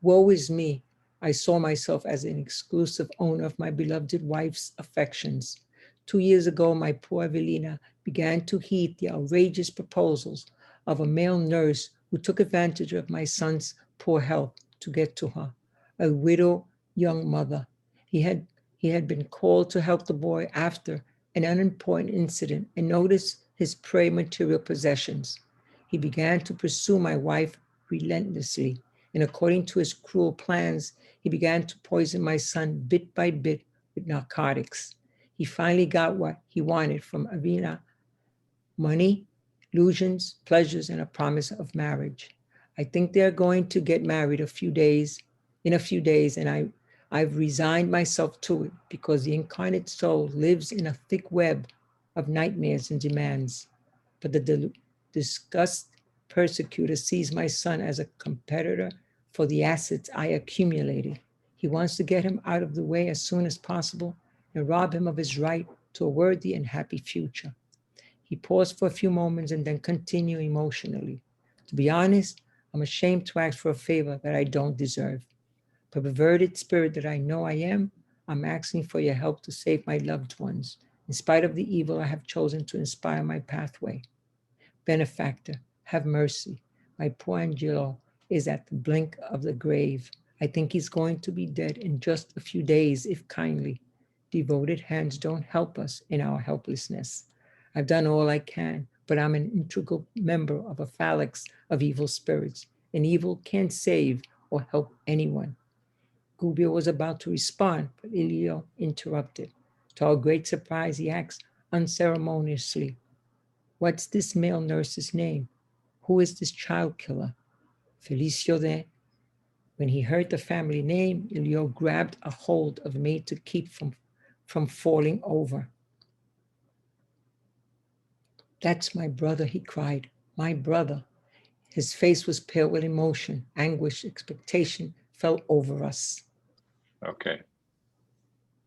Woe is me. I saw myself as an exclusive owner of my beloved wife's affections. 2 years ago, my poor Evelina began to heed the outrageous proposals of a male nurse who took advantage of my son's poor health to get to her, a widow young mother. He had been called to help the boy after an unimportant incident and noticed his prey material possessions. He began to pursue my wife relentlessly, and according to his cruel plans, he began to poison my son bit by bit with narcotics. He finally got what he wanted from Avina: money, illusions, pleasures, and a promise of marriage. I think they're going to get married in a few days in a few days, and I've resigned myself to it because the incarnate soul lives in a thick web of nightmares and demands. But the disgust persecutor sees my son as a competitor for the assets I accumulated. He wants to get him out of the way as soon as possible and rob him of his right to a worthy and happy future. He paused for a few moments and then continued emotionally. To be honest, I'm ashamed to ask for a favor that I don't deserve. The perverted spirit that I know I am, I'm asking for your help to save my loved ones, in spite of the evil I have chosen to inspire my pathway. Benefactor, have mercy. My poor Angelo is at the blink of the grave. I think he's going to be dead in just a few days, if kindly. Devoted hands don't help us in our helplessness. I've done all I can, but I'm an integral member of a phalanx of evil spirits, and evil can't save or help anyone. Gubbio was about to respond, but Elio interrupted. To our great surprise, he asked unceremoniously, "What's this male nurse's name? Who is this child killer?" Felicio then. When he heard the family name, Elio grabbed a hold of me to keep from falling over. "That's my brother," he cried. "My brother." His face was pale with emotion, anguish, expectation fell over us. Okay.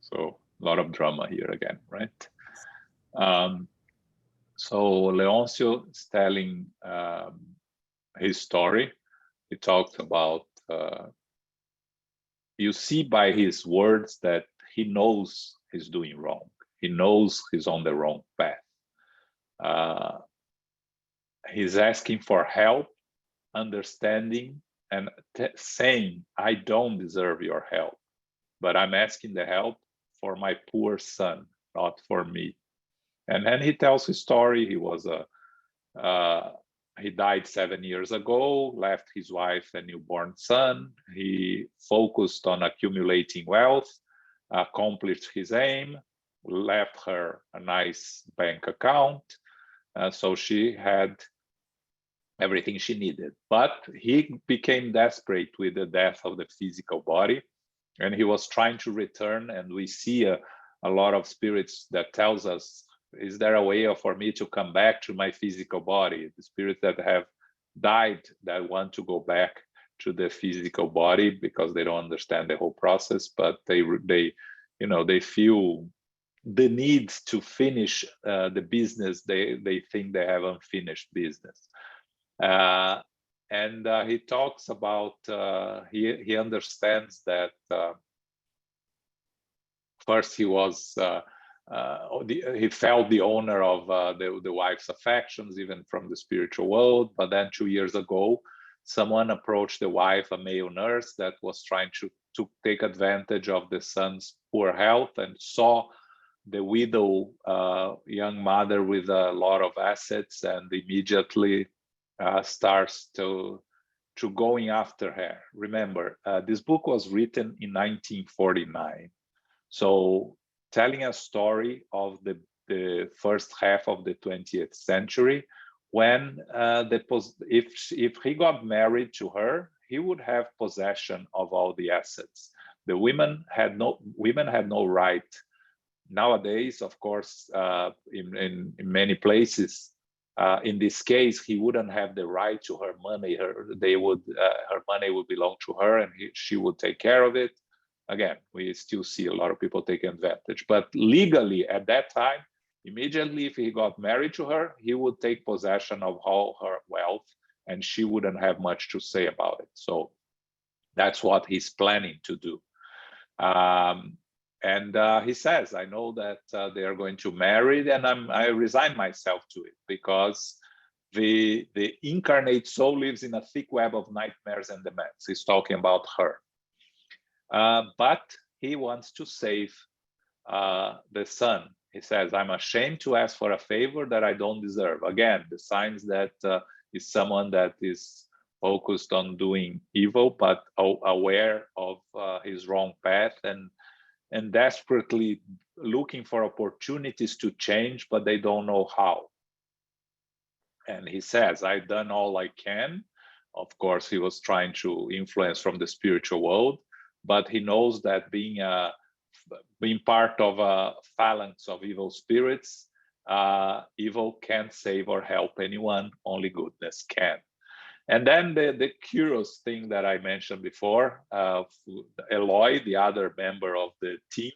So a lot of drama here again, right? So Leoncio is telling his story. He talks about, you see by his words that he knows he's doing wrong. He knows he's on the wrong path. He's asking for help, understanding, and saying, I don't deserve your help, but I'm asking the help for my poor son, not for me. And then he tells his story. He died 7 years ago, left his wife and newborn son. He focused on accumulating wealth, accomplished his aim, left her a nice bank account. So she had everything she needed. But he became desperate with the death of the physical body, and he was trying to return. And we see a lot of spirits that tells us, is there a way for me to come back to my physical body? The spirits that have died that want to go back to the physical body because they don't understand the whole process, but they feel the need to finish the business. They think they have unfinished business. And he talks about, he understands that first he was, he felt the honor of the wife's affections, even from the spiritual world. But then 2 years ago, someone approached the wife, a male nurse, that was trying to take advantage of the son's poor health, and saw the widow young mother with a lot of assets, and immediately starts to going after her. Remember, this book was written in 1949. So telling a story of the first half of the 20th century, when if he got married to her, he would have possession of all the assets. The women had no right. Nowadays, of course, in many places, in this case, he wouldn't have the right to her money. Her money would belong to her, and she would take care of it. Again, we still see a lot of people taking advantage. But legally, at that time, immediately if he got married to her, he would take possession of all her wealth, and she wouldn't have much to say about it. So that's what he's planning to do. And he says, I know that they are going to marry, and I resign myself to it, because the incarnate soul lives in a thick web of nightmares and demands. He's talking about her. But he wants to save the son. He says, I'm ashamed to ask for a favor that I don't deserve. Again, the signs that is someone that is focused on doing evil, but aware of his wrong path, and desperately looking for opportunities to change, but they don't know how. And he says, I've done all I can. Of course, he was trying to influence from the spiritual world, but he knows that being part of a phalanx of evil spirits, evil can't save or help anyone, only goodness can. And then the curious thing that I mentioned before, Eloy, the other member of the team,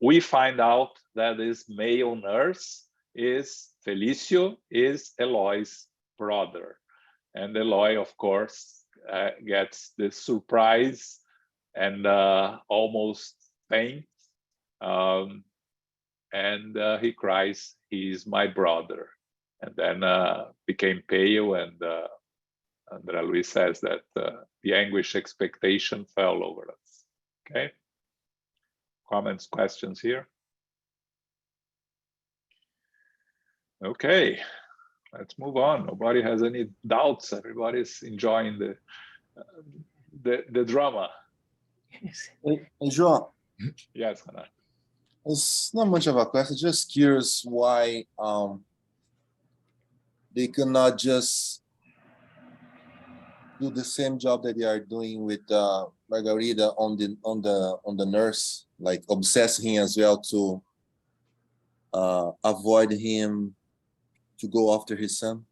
we find out that this male nurse is Felicio, is Eloy's brother. And Eloy, of course, gets the surprise and almost faints. And he cries, "He's my brother." And then became pale, and Andre Luiz says that the anguish expectation fell over us. Okay. Comments, questions here? Okay, let's move on. Nobody has any doubts. Everybody's enjoying the drama. Yes. Hey, João, Yes, Hannah. it's not much of a question. Just curious why they could not just do the same job that they are doing with Margarida on the nurse, like obsess him as well to avoid him to go after his son.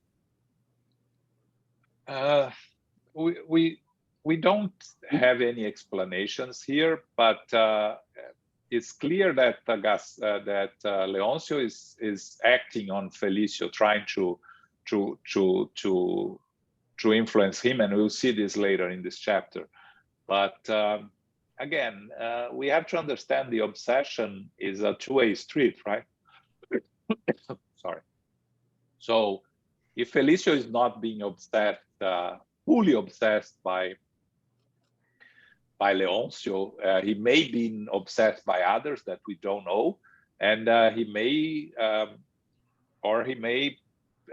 We don't have any explanations here, but it's clear that Leoncio is acting on Felicio, trying to influence him, and we'll see this later in this chapter. But again, we have to understand the obsession is a two-way street, right? Sorry. So if Felicio is not being obsessed, fully obsessed by Leoncio, he may be obsessed by others that we don't know, and he may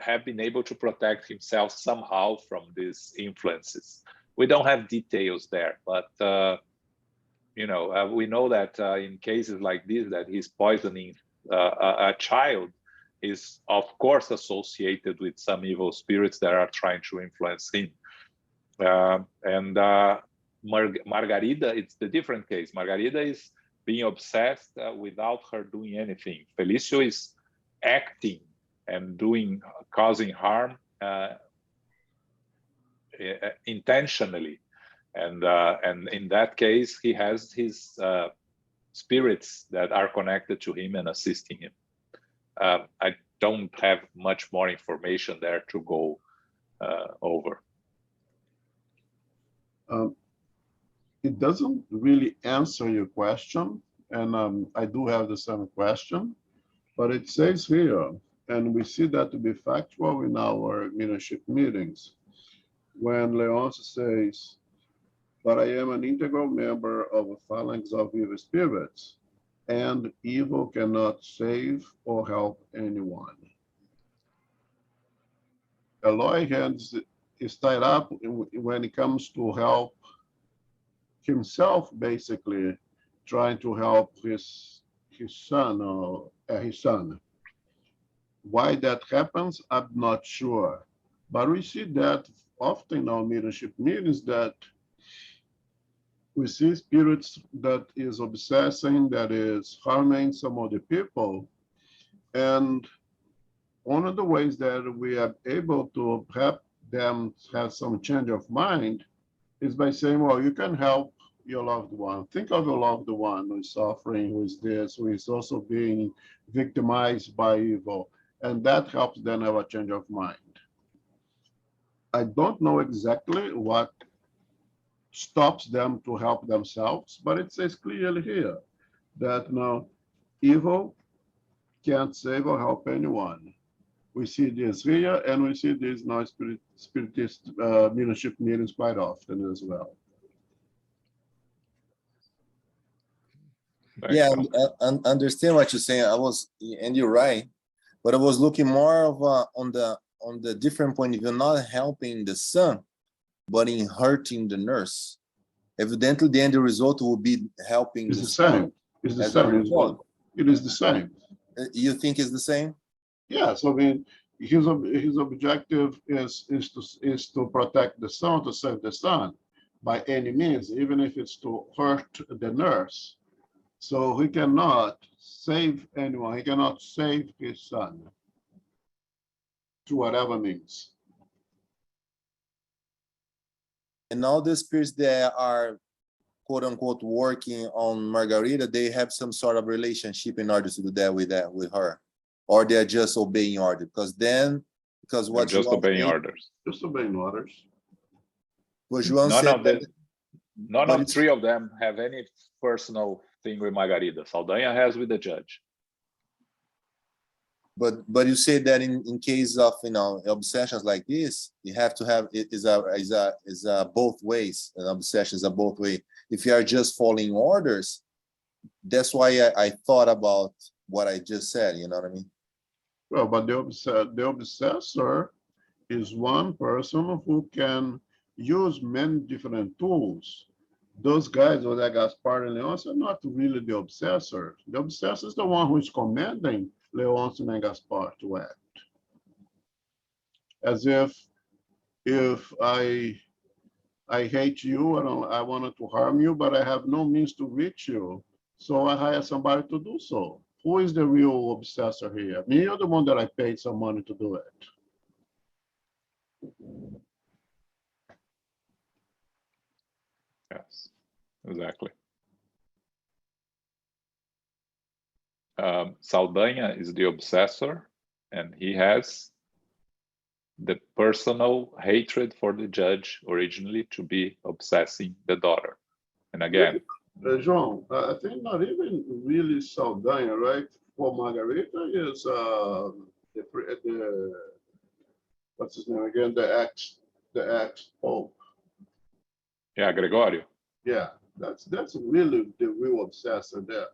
have been able to protect himself somehow from these influences. We don't have details there, but we know that in cases like this, that he's poisoning a child is of course associated with some evil spirits that are trying to influence him. Margarida, it's the different case. Margarida is being obsessed without her doing anything. Felicio is acting and causing harm intentionally, and in that case, he has his spirits that are connected to him and assisting him. I don't have much more information there to go over. It doesn't really answer your question, and I do have the same question, but it says here, and we see that to be factual in our leadership meetings, when Leoncio says, "But I am an integral member of a phalanx of evil spirits, and evil cannot save or help anyone." Eloy hands is tied up when it comes to help himself, basically trying to help his son. Why that happens, I'm not sure. But we see that often in our leadership meetings, that we see spirits that is obsessing, that is harming some of the people. And one of the ways that we are able to help them have some change of mind is by saying, well, you can help your loved one. Think of your loved one who is suffering, who is this, who is also being victimized by evil. And that helps them have a change of mind. I don't know exactly what stops them to help themselves, but it says clearly here that now evil can't save or help anyone. We see this here, and we see this now spiritist leadership meetings quite often as well. Yeah, and understand what you're saying. And you're right, but I was looking more of on the different point of view, not helping the son, but in hurting the nurse. Evidently, the end result will be helping. It's the same. It's the same. It is the same. You think it's the same? Yes, I mean, his objective is to protect the son, to save the son. by any means, even if it's to hurt the nurse. So he cannot save anyone. He cannot save his son to whatever means. And all the spirits that are quote unquote working on Margarita, they have some sort of relationship in order to do that with her, or they're just obeying order. Because They're what just obeying orders. Just obeying orders. But João None said of the none but of three of them have any personal thing with Margarita. Saldanha has with the judge. But you say that in case of obsessions like this, you have to have it is a both ways. An obsession is a both way. If you are just following orders, that's why I thought about what I just said. You know what I mean? Well, but the obsessor is one person who can use many different tools. Those guys, or that Gaspar and Leoncio, are not really the obsessor. The obsessor is the one who is commanding Leoncio and Gaspar to act. As if I hate you, I wanted to harm you, but I have no means to reach you. So I hire somebody to do so. Who is the real obsessor here? Me or the one that I paid some money to do it? Yes, exactly. Saldanha is the obsessor, and he has the personal hatred for the judge originally to be obsessing the daughter. And again, João, I think not even really Saldanha, right? For Margarita is the what's his name again? The ex Pope. yeah, Gregorio. Yeah, that's really the real obsessor there.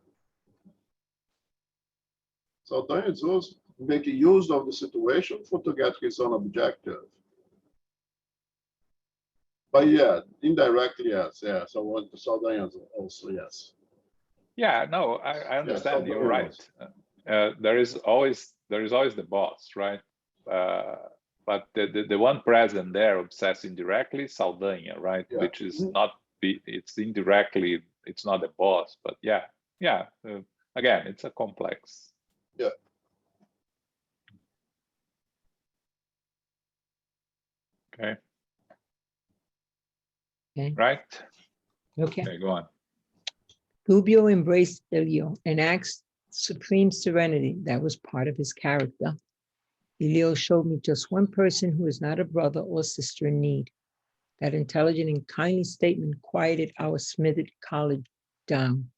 Saldanha is also making use of the situation to get his own objective. But yeah, indirectly, yes. Yeah, so what the Saldanha also, yes. Yeah, no, I understand. Yeah, You're right. There is always the boss, right? But the one present there obsessing directly, Saldanha, right? Yeah. Which is not it's indirectly, it's not the boss, but yeah. Again, it's a complex. Yeah. Okay. Okay. Right? Okay. Go on. Rubio embraced Elio and asked supreme serenity. That was part of his character. Elio showed me just one person who is not a brother or sister in need. That intelligent and kindly statement quieted our smithered college down,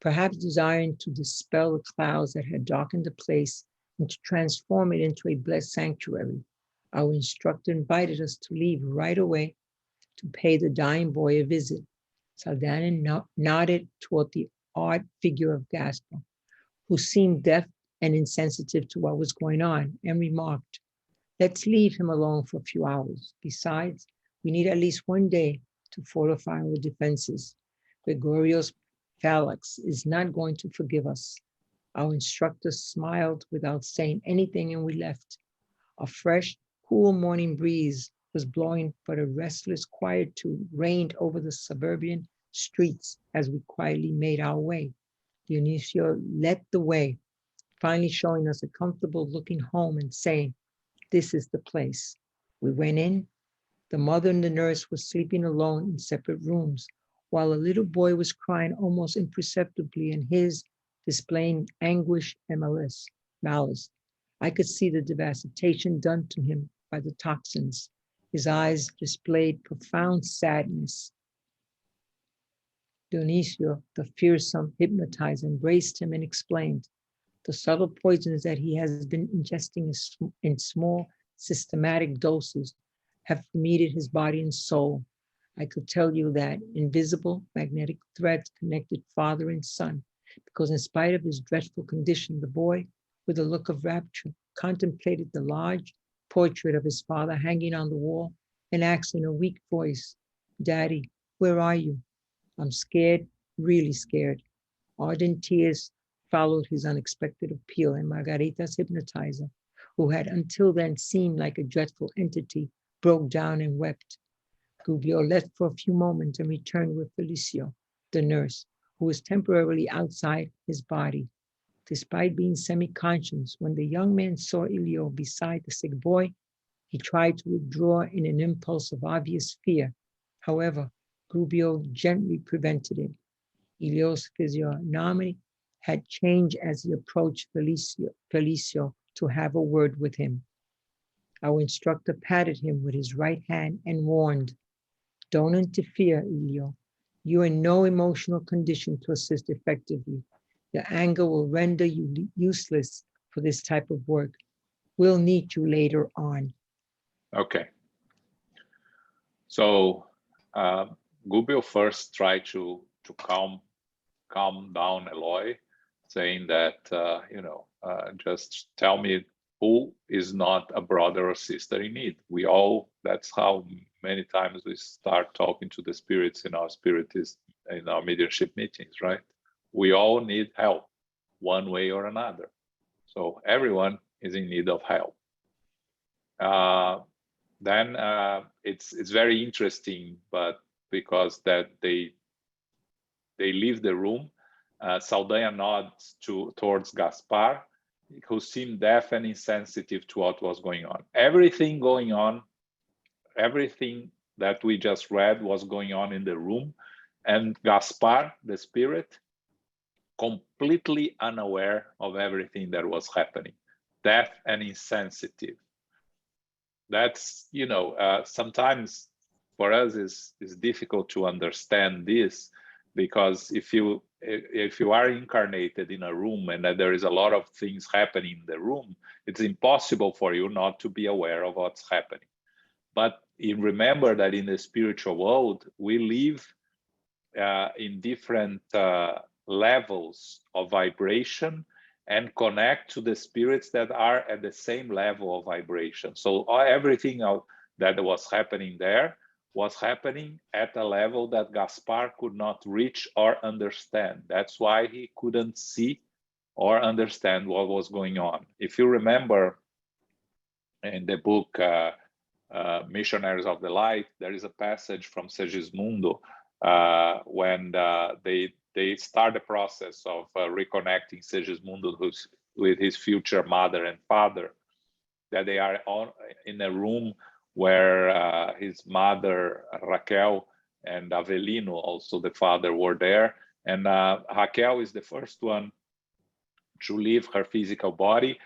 perhaps desiring to dispel the clouds that had darkened the place and to transform it into a blessed sanctuary. Our instructor invited us to leave right away to pay the dying boy a visit. Saldanha nodded toward the odd figure of Gaspar, who seemed deaf and insensitive to what was going on, and remarked, "Let's leave him alone for a few hours. Besides, we need at least one day to fortify our defenses. Gregorio's phalanx is not going to forgive us." Our instructor smiled without saying anything, and we left. A fresh, cool morning breeze was blowing, but a restless quietude reigned over the suburban streets as we quietly made our way. Dionisio led the way, finally showing us a comfortable looking home and saying, "This is the place." We went in. The mother and the nurse were sleeping alone in separate rooms, while a little boy was crying almost imperceptibly and his displaying anguish and malice. I could see the devastation done to him by the toxins. His eyes displayed profound sadness. Dionisio, the fearsome hypnotizer, embraced him and explained, "The subtle poisons that he has been ingesting in small, systematic doses have permeated his body and soul. I could tell you that invisible magnetic threads connected father and son, because in spite of his dreadful condition, the boy, with a look of rapture, contemplated the large portrait of his father hanging on the wall and asked in a weak voice, 'Daddy, where are you?' I'm scared, really scared." Ardent tears followed his unexpected appeal, and Margarita's hypnotizer, who had until then seemed like a dreadful entity, broke down and wept. Gubbio left for a few moments and returned with Felicio, the nurse, who was temporarily outside his body. Despite being semi-conscious, when the young man saw Elio beside the sick boy, he tried to withdraw in an impulse of obvious fear. However, Gubbio gently prevented it. Elio's physiognomy had changed as he approached Felicio to have a word with him. Our instructor patted him with his right hand and warned, "Don't interfere, Elio. You're in no emotional condition to assist effectively. Your anger will render you useless for this type of work. We'll need you later on." Okay. So Gubbio first tried to calm down Eloy, saying that, just tell me who is not a brother or sister in need. We all, that's how many times we start talking to the spirits in our mediumship meetings, right? We all need help one way or another. So everyone is in need of help. Then it's very interesting, but because that they leave the room, Saldanha nods towards Gaspar, who seemed deaf and insensitive to what was going on. Everything that we just read was going on in the room, and Gaspar, the spirit, completely unaware of everything that was happening, deaf and insensitive. That's, sometimes for us is difficult to understand this, because if you are incarnated in a room and that there is a lot of things happening in the room, it's impossible for you not to be aware of what's happening. But remember that in the spiritual world, we live in different levels of vibration and connect to the spirits that are at the same level of vibration. So everything that was happening there was happening at a level that Gaspar could not reach or understand. That's why he couldn't see or understand what was going on. If you remember in the book Missionaries of the Light, there is a passage from Segismundo when they start the process of reconnecting Segismundo with his future mother and father, that they are in a room where his mother, Raquel, and Avelino, also the father, were there. And Raquel is the first one to leave her physical body,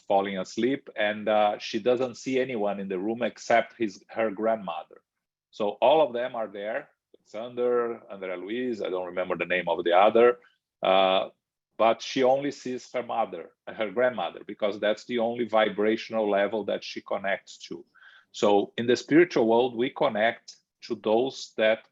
falling asleep, and she doesn't see anyone in the room except her grandmother. So all of them are there. Andre Luiz, I don't remember the name of the other, but she only sees her mother, her grandmother, because that's the only vibrational level that she connects to. So in the spiritual world, we connect to those that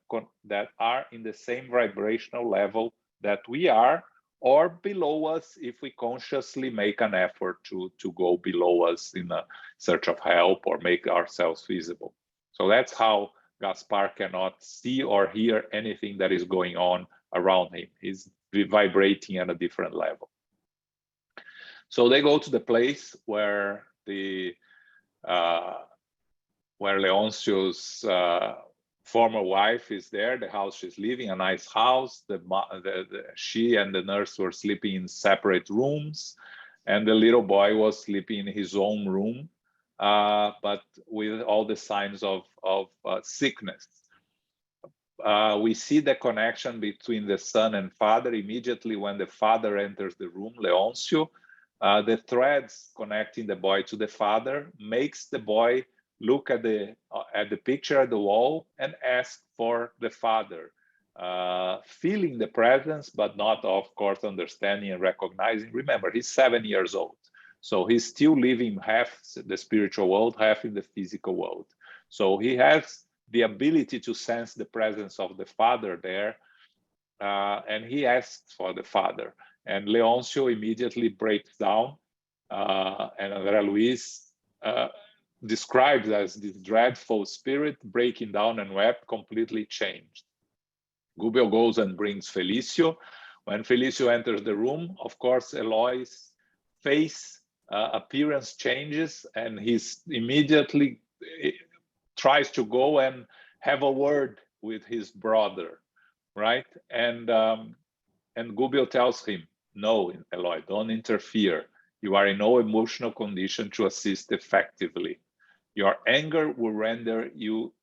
are in the same vibrational level that we are, or below us if we consciously make an effort to go below us in a search of help or make ourselves visible. So that's how Gaspar cannot see or hear anything that is going on around him. He's vibrating at a different level. So they go to the place where Leoncio's former wife is there, the house she's living, a nice house. She and the nurse were sleeping in separate rooms, and the little boy was sleeping in his own room, but with all the signs of sickness. We see the connection between the son and father immediately when the father enters the room, Leoncio. The threads connecting the boy to the father makes the boy look at the picture at the wall and ask for the father, feeling the presence, but not, of course, understanding and recognizing. Remember, he's 7 years old, so he's still living half the spiritual world, half in the physical world. So he has the ability to sense the presence of the father there, and he asks for the father. And Leoncio immediately breaks down, and Andre Luiz describes as this dreadful spirit breaking down and wept, completely changed. Gubbio goes and brings Felicio. When Felicio enters the room, of course, Eloy's face appearance changes, and he's immediately tries to go and have a word with his brother, right? And Gubbio tells him, no, Eloy, don't interfere. You are in no emotional condition to assist effectively. Your anger will render you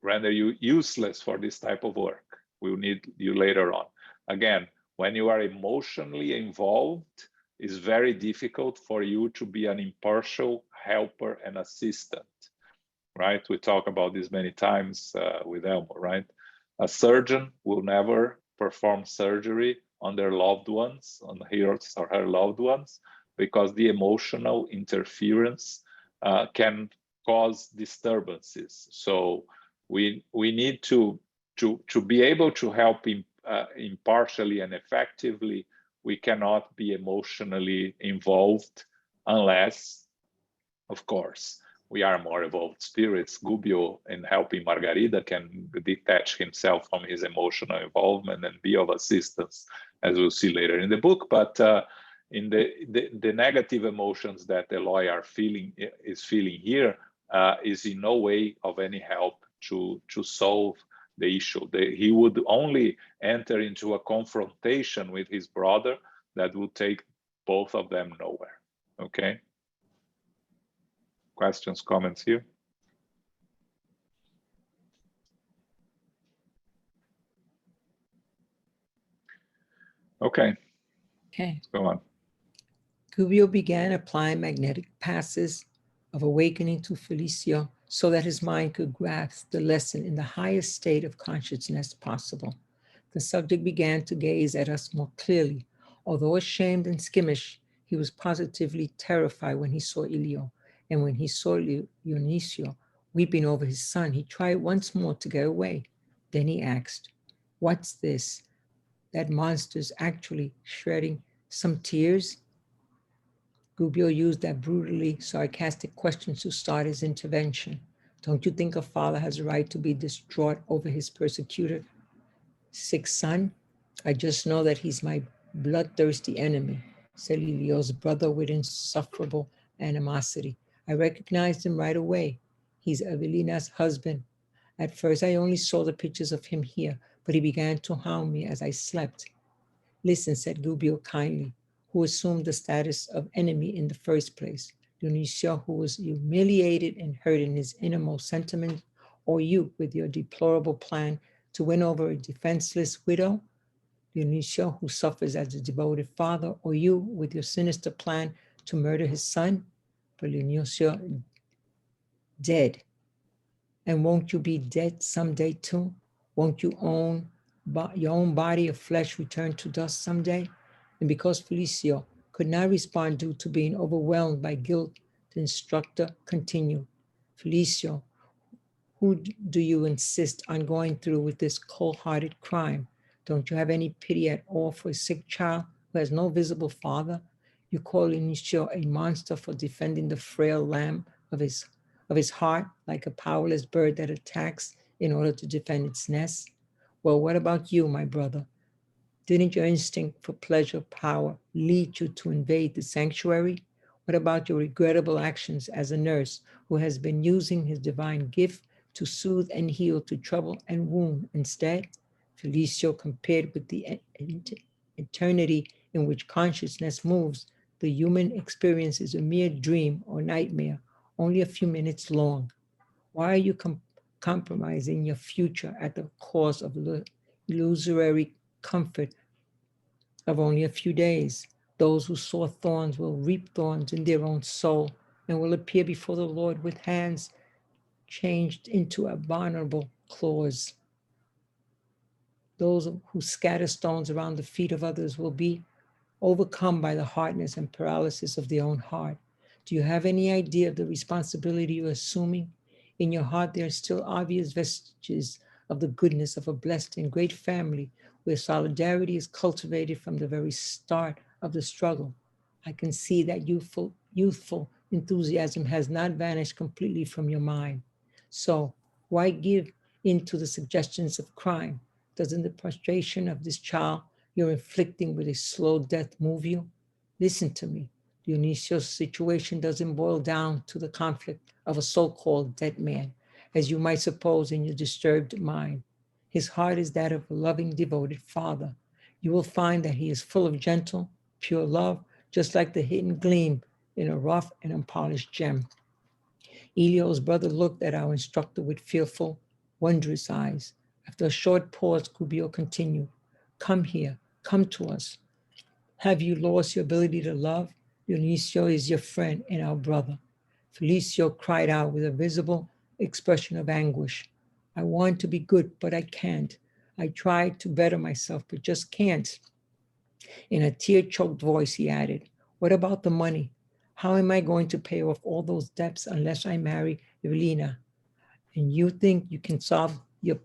useless for this type of work. We'll need you later on. Again, when you are emotionally involved, it's very difficult for you to be an impartial helper and assistant, right? We talk about this many times with Elmo, right? A surgeon will never perform surgery on their loved ones, on his or her loved ones, because the emotional interference can cause disturbances. So we need to be able to help impartially and effectively. We cannot be emotionally involved unless, of course, we are more evolved spirits. Gubbio, in helping Margarida, can detach himself from his emotional involvement and be of assistance, as we'll see later in the book. But in the negative emotions that Eloy is feeling here is in no way of any help to solve the issue. He would only enter into a confrontation with his brother that would take both of them nowhere. Okay? Questions, comments here? Okay. Okay. Let's go on. Gubbio began applying magnetic passes of awakening to Felicio so that his mind could grasp the lesson in the highest state of consciousness possible. The subject began to gaze at us more clearly. Although ashamed and skimmish, he was positively terrified when he saw Elio. And when he saw Dionisio weeping over his son, he tried once more to get away. Then he asked, "What's this? That monster's actually shedding some tears?" Gubbio used that brutally sarcastic question to start his intervention. "Don't you think a father has a right to be distraught over his persecuted sick son? I just know that he's my bloodthirsty enemy," said Elio's brother with insufferable animosity. "I recognized him right away. He's Evelina's husband. At first, I only saw the pictures of him here, but he began to hound me as I slept." "Listen," said Gubbio kindly, "who assumed the status of enemy in the first place? Dionisio, who was humiliated and hurt in his innermost sentiment, or you with your deplorable plan to win over a defenseless widow? Dionisio, who suffers as a devoted father, or you with your sinister plan to murder his son? But Dionisio dead. And won't you be dead someday too? Won't you your own body of flesh return to dust someday?" And because Felicio could not respond due to being overwhelmed by guilt, the instructor continued, "Felicio, who do you insist on going through with this cold-hearted crime? Don't you have any pity at all for a sick child who has no visible father? You call Dionisio a monster for defending the frail lamb of his heart, like a powerless bird that attacks in order to defend its nest. Well, what about you, my brother? Didn't your instinct for pleasure, power lead you to invade the sanctuary? What about your regrettable actions as a nurse who has been using his divine gift to soothe and heal, to trouble and wound instead? Felicio, compared with the eternity in which consciousness moves, the human experience is a mere dream or nightmare, only a few minutes long. Why are you compromising your future at the cost of illusory comfort of only a few days? Those who sow thorns will reap thorns in their own soul and will appear before the Lord with hands changed into abominable claws. Those who scatter stones around the feet of others will be overcome by the hardness and paralysis of their own heart. Do you have any idea of the responsibility you're assuming? In your heart, there are still obvious vestiges of the goodness of a blessed and great family where solidarity is cultivated from the very start of the struggle. I can see that youthful enthusiasm has not vanished completely from your mind. So why give in to the suggestions of crime? Doesn't the prostration of this child you're inflicting with a slow death move you? Listen to me. Dionisio's situation doesn't boil down to the conflict of a so-called dead man. as you might suppose in your disturbed mind. His heart is that of a loving, devoted father. You will find that he is full of gentle, pure love, just like the hidden gleam in a rough and unpolished gem. Elio's brother looked at our instructor with fearful, wondrous eyes. After a short pause, Gubbio continued, "Come here, come to us. Have you lost your ability to love? Dionisio is your friend and our brother." Felicio cried out with a visible expression of anguish. "I want to be good, but I can't. I tried to better myself, but just can't." In a tear-choked voice, he added, "What about the money? How am I going to pay off all those debts unless I marry Evelina? And you think you can solve your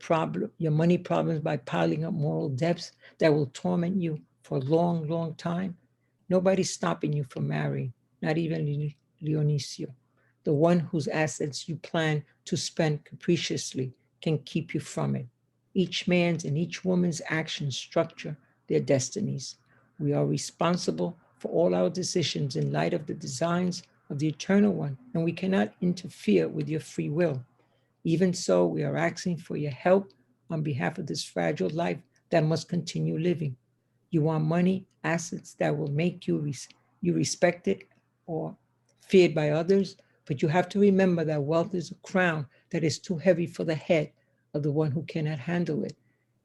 money problems by piling up moral debts that will torment you for a long, long time? Nobody's stopping you from marrying, not even Dionisio. The one whose assets you plan to spend capriciously can keep you from it. Each man's and each woman's actions structure their destinies. We are responsible for all our decisions in light of the designs of the Eternal One, and we cannot interfere with your free will. Even so, we are asking for your help on behalf of this fragile life that must continue living. You want money, assets that will make you respected or feared by others, but you have to remember that wealth is a crown that is too heavy for the head of the one who cannot handle it.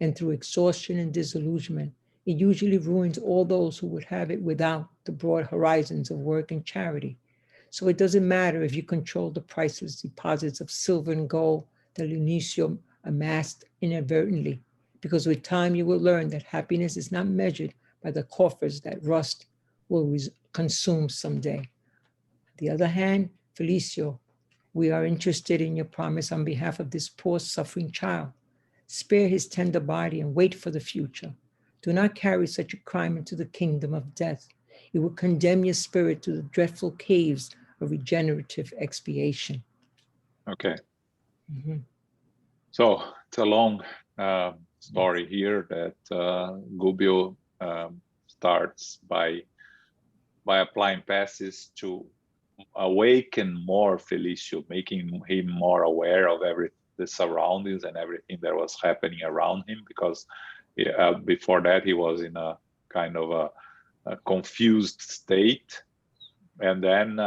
And through exhaustion and disillusionment, it usually ruins all those who would have it without the broad horizons of work and charity. So it doesn't matter if you control the priceless deposits of silver and gold that Dionisio amassed inadvertently, because with time you will learn that happiness is not measured by the coffers that rust will consume someday. On the other hand, Felicio, we are interested in your promise on behalf of this poor suffering child. Spare his tender body and wait for the future. Do not carry such a crime into the kingdom of death. It will condemn your spirit to the dreadful caves of regenerative expiation. Okay. Mm-hmm. So it's a long story here that Gubbio starts by applying passes to awaken more Felicio, making him more aware of the surroundings and everything that was happening around him, because before that he was in a kind of a confused state. And then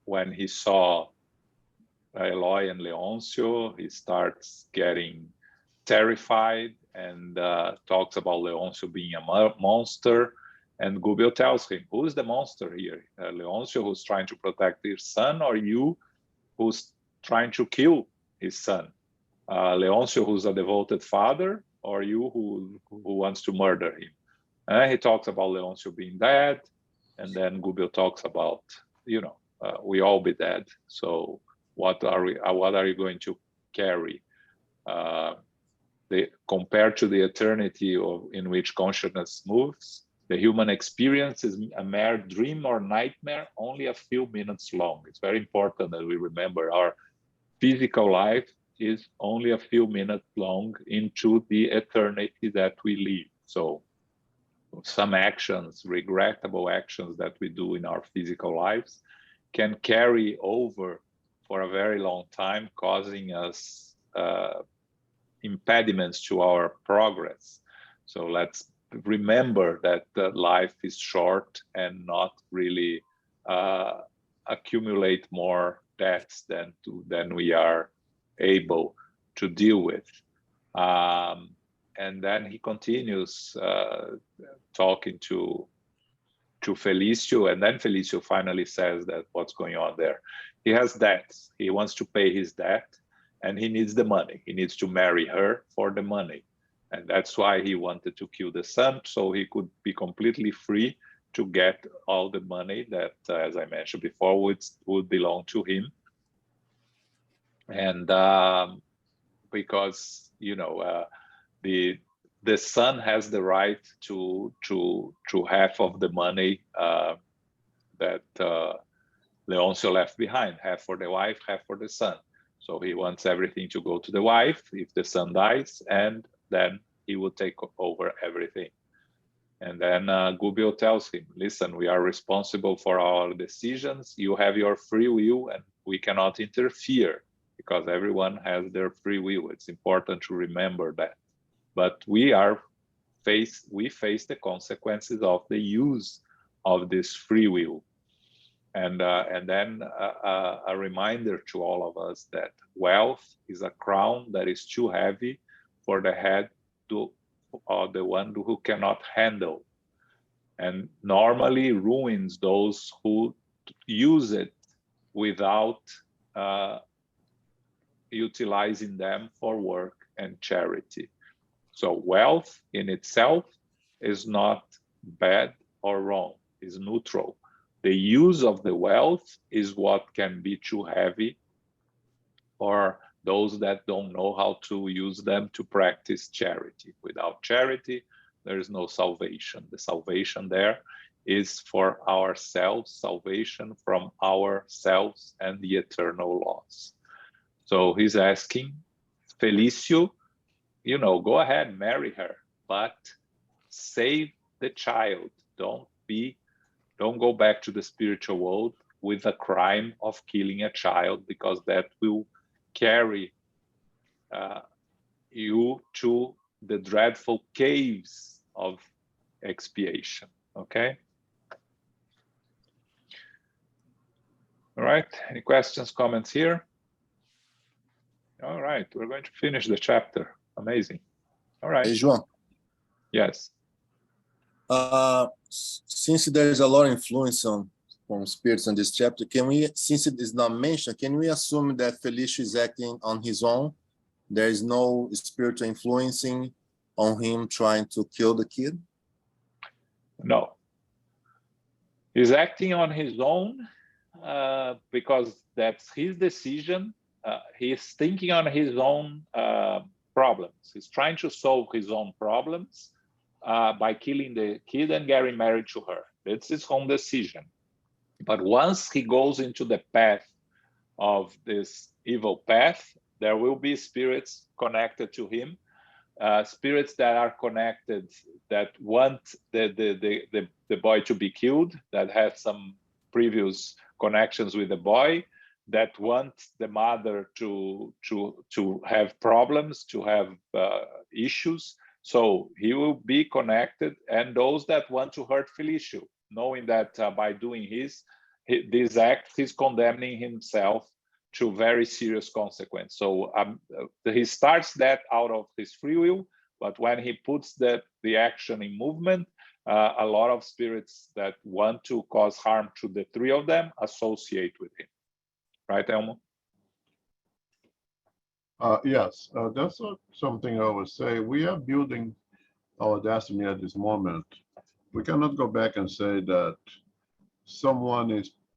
when he saw Eloy and Leoncio, he starts getting terrified and talks about Leoncio being a monster. And Gubbio tells him, who is the monster here? Leoncio, who's trying to protect his son, or you, who's trying to kill his son? Leoncio, who's a devoted father, or you who wants to murder him? And he talks about Leoncio being dead, and then Gubbio talks about, we all be dead. So what are you going to carry? Compared to the eternity in which consciousness moves, the human experience is a mere dream or nightmare, only a few minutes long. It's very important that we remember our physical life is only a few minutes long into the eternity that we live. So some actions, regrettable actions that we do in our physical lives can carry over for a very long time, causing us impediments to our progress. So let's remember that life is short and not really accumulate more debts than we are able to deal with. And then he continues talking to Felicio, and then Felicio finally says that what's going on there. He has debts. He wants to pay his debt, and he needs the money. He needs to marry her for the money. And that's why he wanted to kill the son, so he could be completely free to get all the money that, as I mentioned before, would belong to him. And because, the son has the right to half of the money that Leoncio left behind, half for the wife, half for the son. So he wants everything to go to the wife if the son dies, and then he will take over everything. And then Gubbio tells him, listen, we are responsible for our decisions. You have your free will and we cannot interfere because everyone has their free will. It's important to remember that. But we face the consequences of the use of this free will. And then a reminder to all of us that wealth is a crown that is too heavy for the head or the one who cannot handle, and normally ruins those who use it without utilizing them for work and charity. So wealth in itself is not bad or wrong, it's neutral. The use of the wealth is what can be too heavy for those that don't know how to use them to practice charity. Without charity, there is no salvation. The salvation there is for ourselves, salvation from ourselves and the eternal laws. So he's asking, Felicio, go ahead, marry her, but save the child. Don't go back to the spiritual world with a crime of killing a child, because that will carry you to the dreadful caves of expiation. Okay? All right, any questions, comments here? All right, we're going to finish the chapter. Amazing. All right. Hey, João. Yes. Since there's a lot of influence from spirits on this chapter, since it is not mentioned, can we assume that Felicio is acting on his own? There is no spiritual influencing on him trying to kill the kid? No. He's acting on his own because that's his decision. He's thinking on his own problems. He's trying to solve his own problems by killing the kid and getting married to her. It's his own decision. But once he goes into the path of this evil path, there will be spirits connected to him, spirits that are connected, that want the boy to be killed, that have some previous connections with the boy, that want the mother to have problems, to have issues. So he will be connected, and those that want to hurt Felicio, knowing that by doing this act, he's condemning himself to very serious consequence. So he starts that out of his free will, but when he puts the action in movement, a lot of spirits that want to cause harm to the three of them associate with him. Right, Elmo? Yes, that's something I would say. We are building our destiny at this moment. We cannot go back and say that someone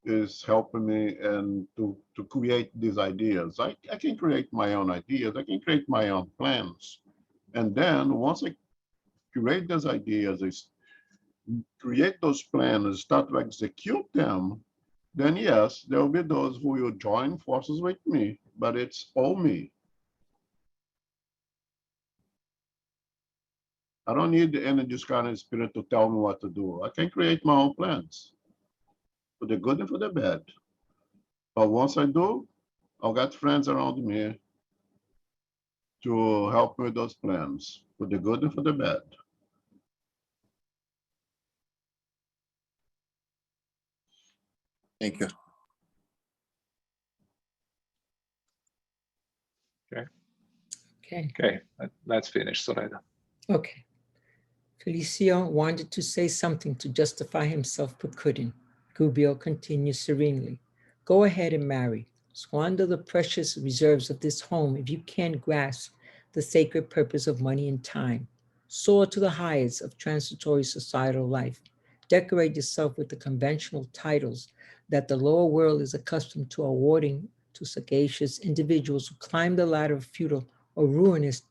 is helping me and to create these ideas. I can create my own ideas. I can create my own plans. And then once I create those ideas, create those plans and start to execute them, then yes, there will be those who will join forces with me, but it's all me. I don't need any discarnate spirit to tell me what to do. I can create my own plans, for the good and for the bad. But once I do, I've got friends around me to help me with those plans, for the good and for the bad. Thank you. Okay, let's finish, Soraya. Okay. Felicio wanted to say something to justify himself, but couldn't. Gubbio continued serenely. Go ahead and marry. Squander the precious reserves of this home if you can't grasp the sacred purpose of money and time. Soar to the heights of transitory societal life. Decorate yourself with the conventional titles that the lower world is accustomed to awarding to sagacious individuals who climb the ladder of feudal or ruinous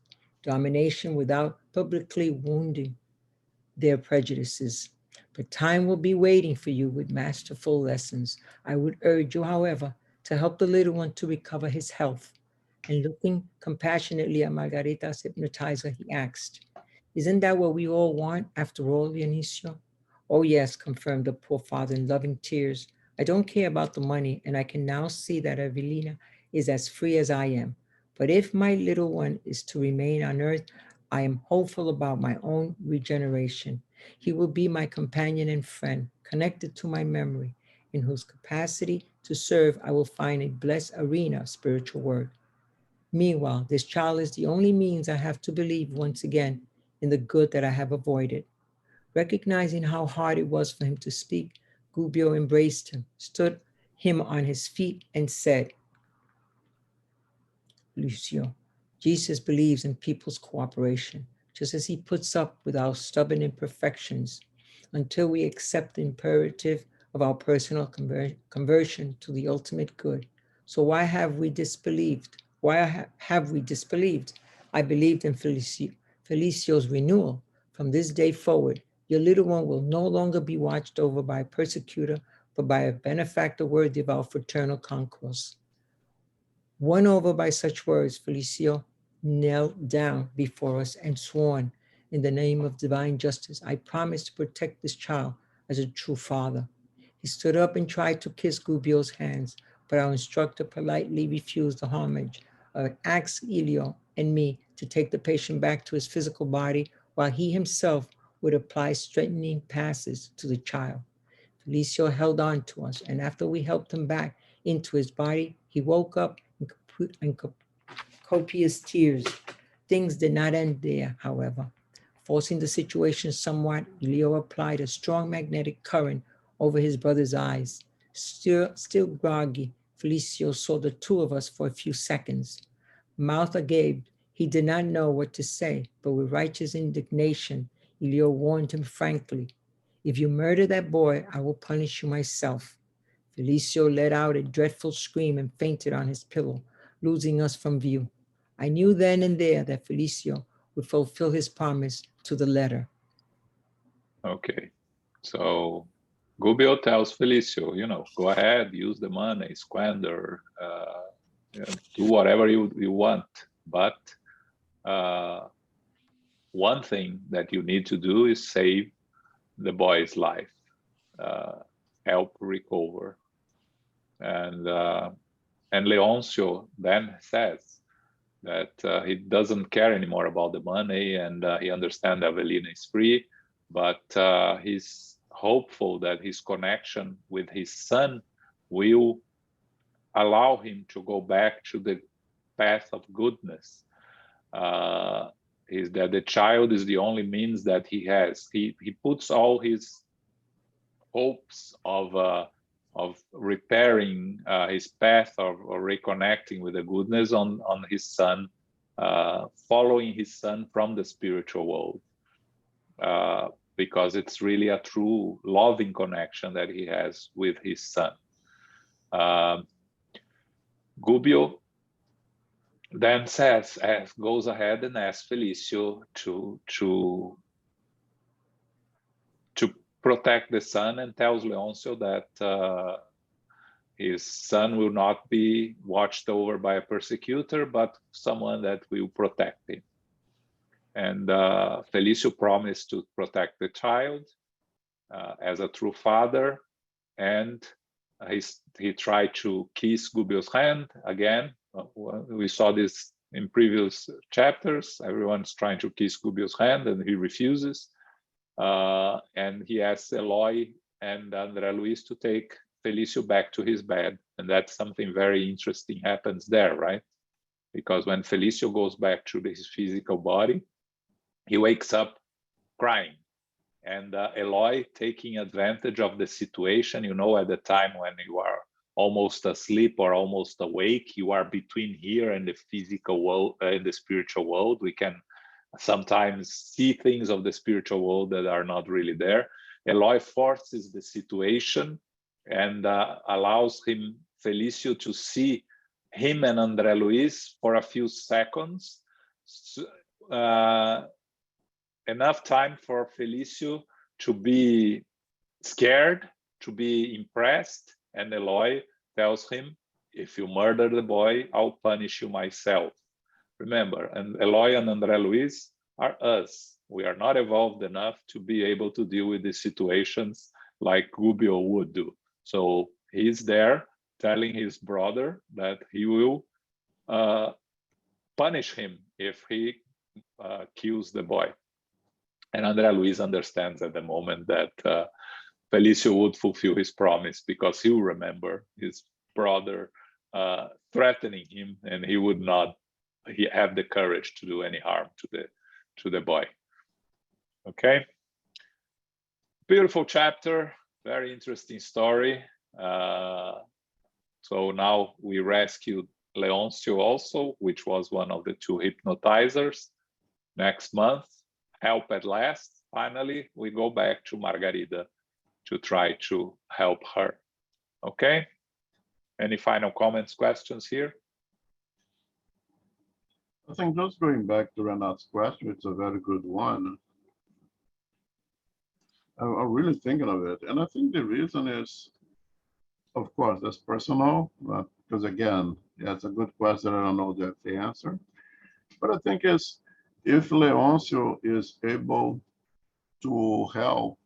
domination without publicly wounding their prejudices. But time will be waiting for you with masterful lessons. I would urge you, however, to help the little one to recover his health. And looking compassionately at Margarita's hypnotizer, he asked, isn't that what we all want after all, Dionisio? Oh yes, confirmed the poor father in loving tears. I don't care about the money, and I can now see that Evelina is as free as I am. But if my little one is to remain on earth, I am hopeful about my own regeneration. He will be my companion and friend, connected to my memory, in whose capacity to serve I will find a blessed arena of spiritual work. Meanwhile, this child is the only means I have to believe once again in the good that I have avoided. Recognizing how hard it was for him to speak, Gubbio embraced him, stood him on his feet, and said, Lucio, Jesus believes in people's cooperation, just as he puts up with our stubborn imperfections until we accept the imperative of our personal conversion to the ultimate good. So why have we disbelieved? Why have we disbelieved? I believed in Felicio's renewal. From this day forward, your little one will no longer be watched over by a persecutor, but by a benefactor worthy of our fraternal concourse. Won over by such words, Felicio knelt down before us and sworn, in the name of divine justice, I promise to protect this child as a true father. He stood up and tried to kiss Gubbio's hands, but our instructor politely refused the homage, asked Elio and me to take the patient back to his physical body while he himself would apply strengthening passes to the child. Felicio held on to us, and after we helped him back into his body, he woke up in copious tears. Things did not end there, however. Forcing the situation somewhat, Elio applied a strong magnetic current over his brother's eyes. Still groggy, Felicio saw the two of us for a few seconds. Mouth agape, he did not know what to say, but with righteous indignation, Elio warned him frankly, if you murder that boy, I will punish you myself. Felicio let out a dreadful scream and fainted on his pillow, losing us from view. I knew then and there that Felicio would fulfill his promise to the letter. Okay, so Gubbio tells Felicio, go ahead, use the money, squander, do whatever you want. But one thing that you need to do is save the boy's life, help recover. And Leoncio then says that he doesn't care anymore about the money, and he understands Avelina is free, but he's hopeful that his connection with his son will allow him to go back to the path of goodness. Is that the child is the only means that he has. He puts all his hopes of repairing his path or reconnecting with the goodness on his son, following his son from the spiritual world, because it's really a true loving connection that he has with his son. Gubbio then goes ahead and asks Felicio to protect the son, and tells Leoncio that his son will not be watched over by a persecutor, but someone that will protect him. And Felicio promised to protect the child as a true father, and he tried to kiss Gubbio's hand again. We saw this in previous chapters. Everyone's trying to kiss Gubbio's hand, and he refuses. And he asks Eloy and Andre Luiz to take Felicio back to his bed. And that's something very interesting happens there, right? Because when Felicio goes back to his physical body, he wakes up crying. And Eloy, taking advantage of the situation, at the time when you are almost asleep or almost awake, you are between here and the physical world, and the spiritual world. We can sometimes see things of the spiritual world that are not really there. Eloy forces the situation and allows Felicio, to see him and Andre Luiz for a few seconds, enough time for Felicio to be scared, to be impressed, and Eloy tells him, if you murder the boy, I'll punish you myself. Remember, and Eloy and Andre Luiz are us. We are not evolved enough to be able to deal with these situations like Gubbio would do. So he's there telling his brother that he will punish him if he kills the boy. And Andre Luiz understands at the moment that Felicio would fulfill his promise, because he will remember his brother threatening him, and he would not have the courage to do any harm to the boy. Okay, beautiful chapter, very interesting story. So now we rescued Leoncio also, which was one of the 2 hypnotizers. Next month, help at last, finally, we go back to Margarida to try to help her. Okay, any final comments, questions here? I think just going back to Renat's question, it's a very good one. I'm really thinking of it. And I think the reason is, of course, that's personal, because again, yeah, it's a good question. I don't know the answer. But I think is, if Leoncio is able to help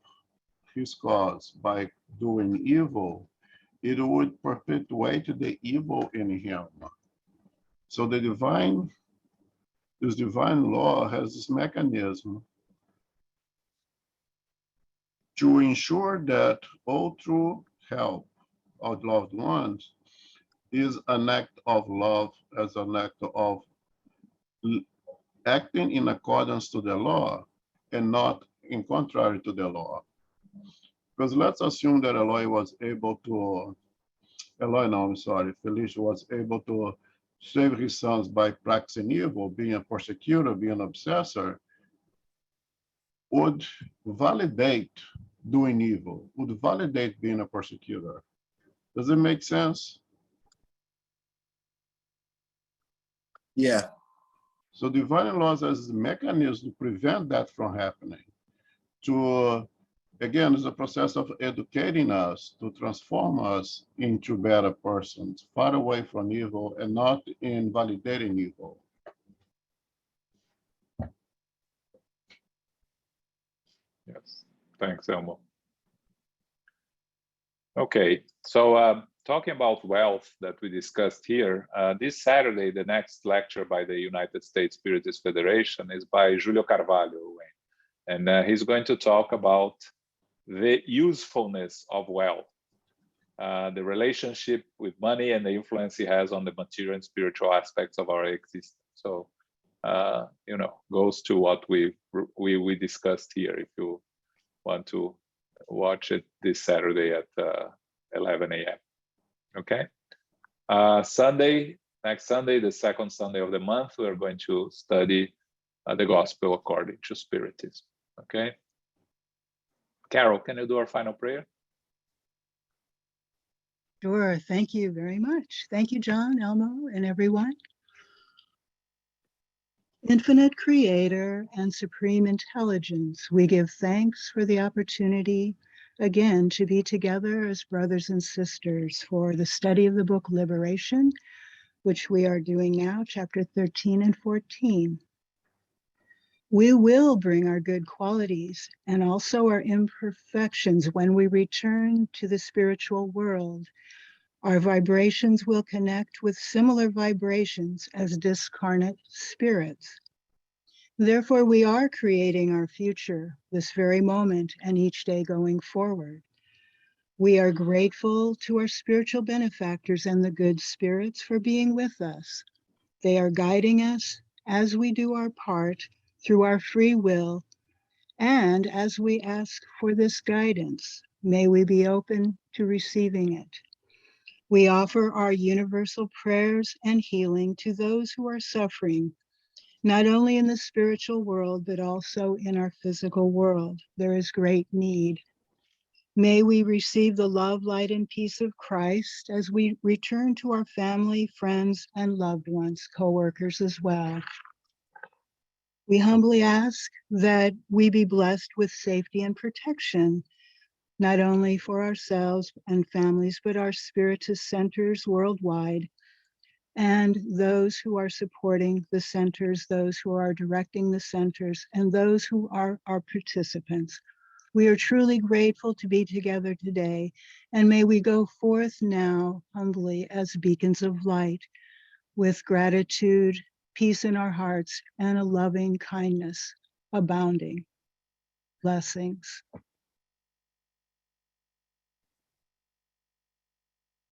his cause by doing evil, it would perpetuate the evil in him. So this divine law has this mechanism to ensure that all true help of loved ones is an act of love, as an act of acting in accordance to the law and not in contrary to the law. Because let's assume that Felicio was able to save his sons by practicing evil, being a persecutor, being an obsessor, would validate doing evil, would validate being a persecutor. Does it make sense? Yeah. So divine laws as a mechanism to prevent that from happening. To, again, it's a process of educating us, to transform us into better persons, far away from evil and not in validating evil. Yes, thanks, Elmo. Okay, so talking about wealth that we discussed here, this Saturday, the next lecture by the United States Spiritist Federation is by Julio Carvalho, and he's going to talk about the usefulness of wealth, the relationship with money and the influence it has on the material and spiritual aspects of our existence. So, you know, goes to what we discussed here. If you want to watch it this Saturday at 11 a.m. Okay. Next Sunday, the second Sunday of the month, we are going to study the Gospel according to Spiritism. Okay. Carol, can you do our final prayer? Sure. Thank you very much. Thank you, John, Elmo, and everyone. Infinite Creator and Supreme Intelligence, we give thanks for the opportunity again to be together as brothers and sisters for the study of the book Liberation, which we are doing now, chapter 13 and 14. We will bring our good qualities and also our imperfections when we return to the spiritual world. Our vibrations will connect with similar vibrations as discarnate spirits. Therefore, we are creating our future this very moment and each day going forward. We are grateful to our spiritual benefactors and the good spirits for being with us. They are guiding us as we do our part through our free will, and as we ask for this guidance, may we be open to receiving it. We offer our universal prayers and healing to those who are suffering, not only in the spiritual world, but also in our physical world. There is great need. May we receive the love, light, and peace of Christ as we return to our family, friends, and loved ones, co-workers as well. We humbly ask that we be blessed with safety and protection, not only for ourselves and families, but our spiritist centers worldwide, and those who are supporting the centers, those who are directing the centers, and those who are our participants. We are truly grateful to be together today, and may we go forth now humbly as beacons of light, with gratitude, peace in our hearts, and a loving kindness abounding. Blessings.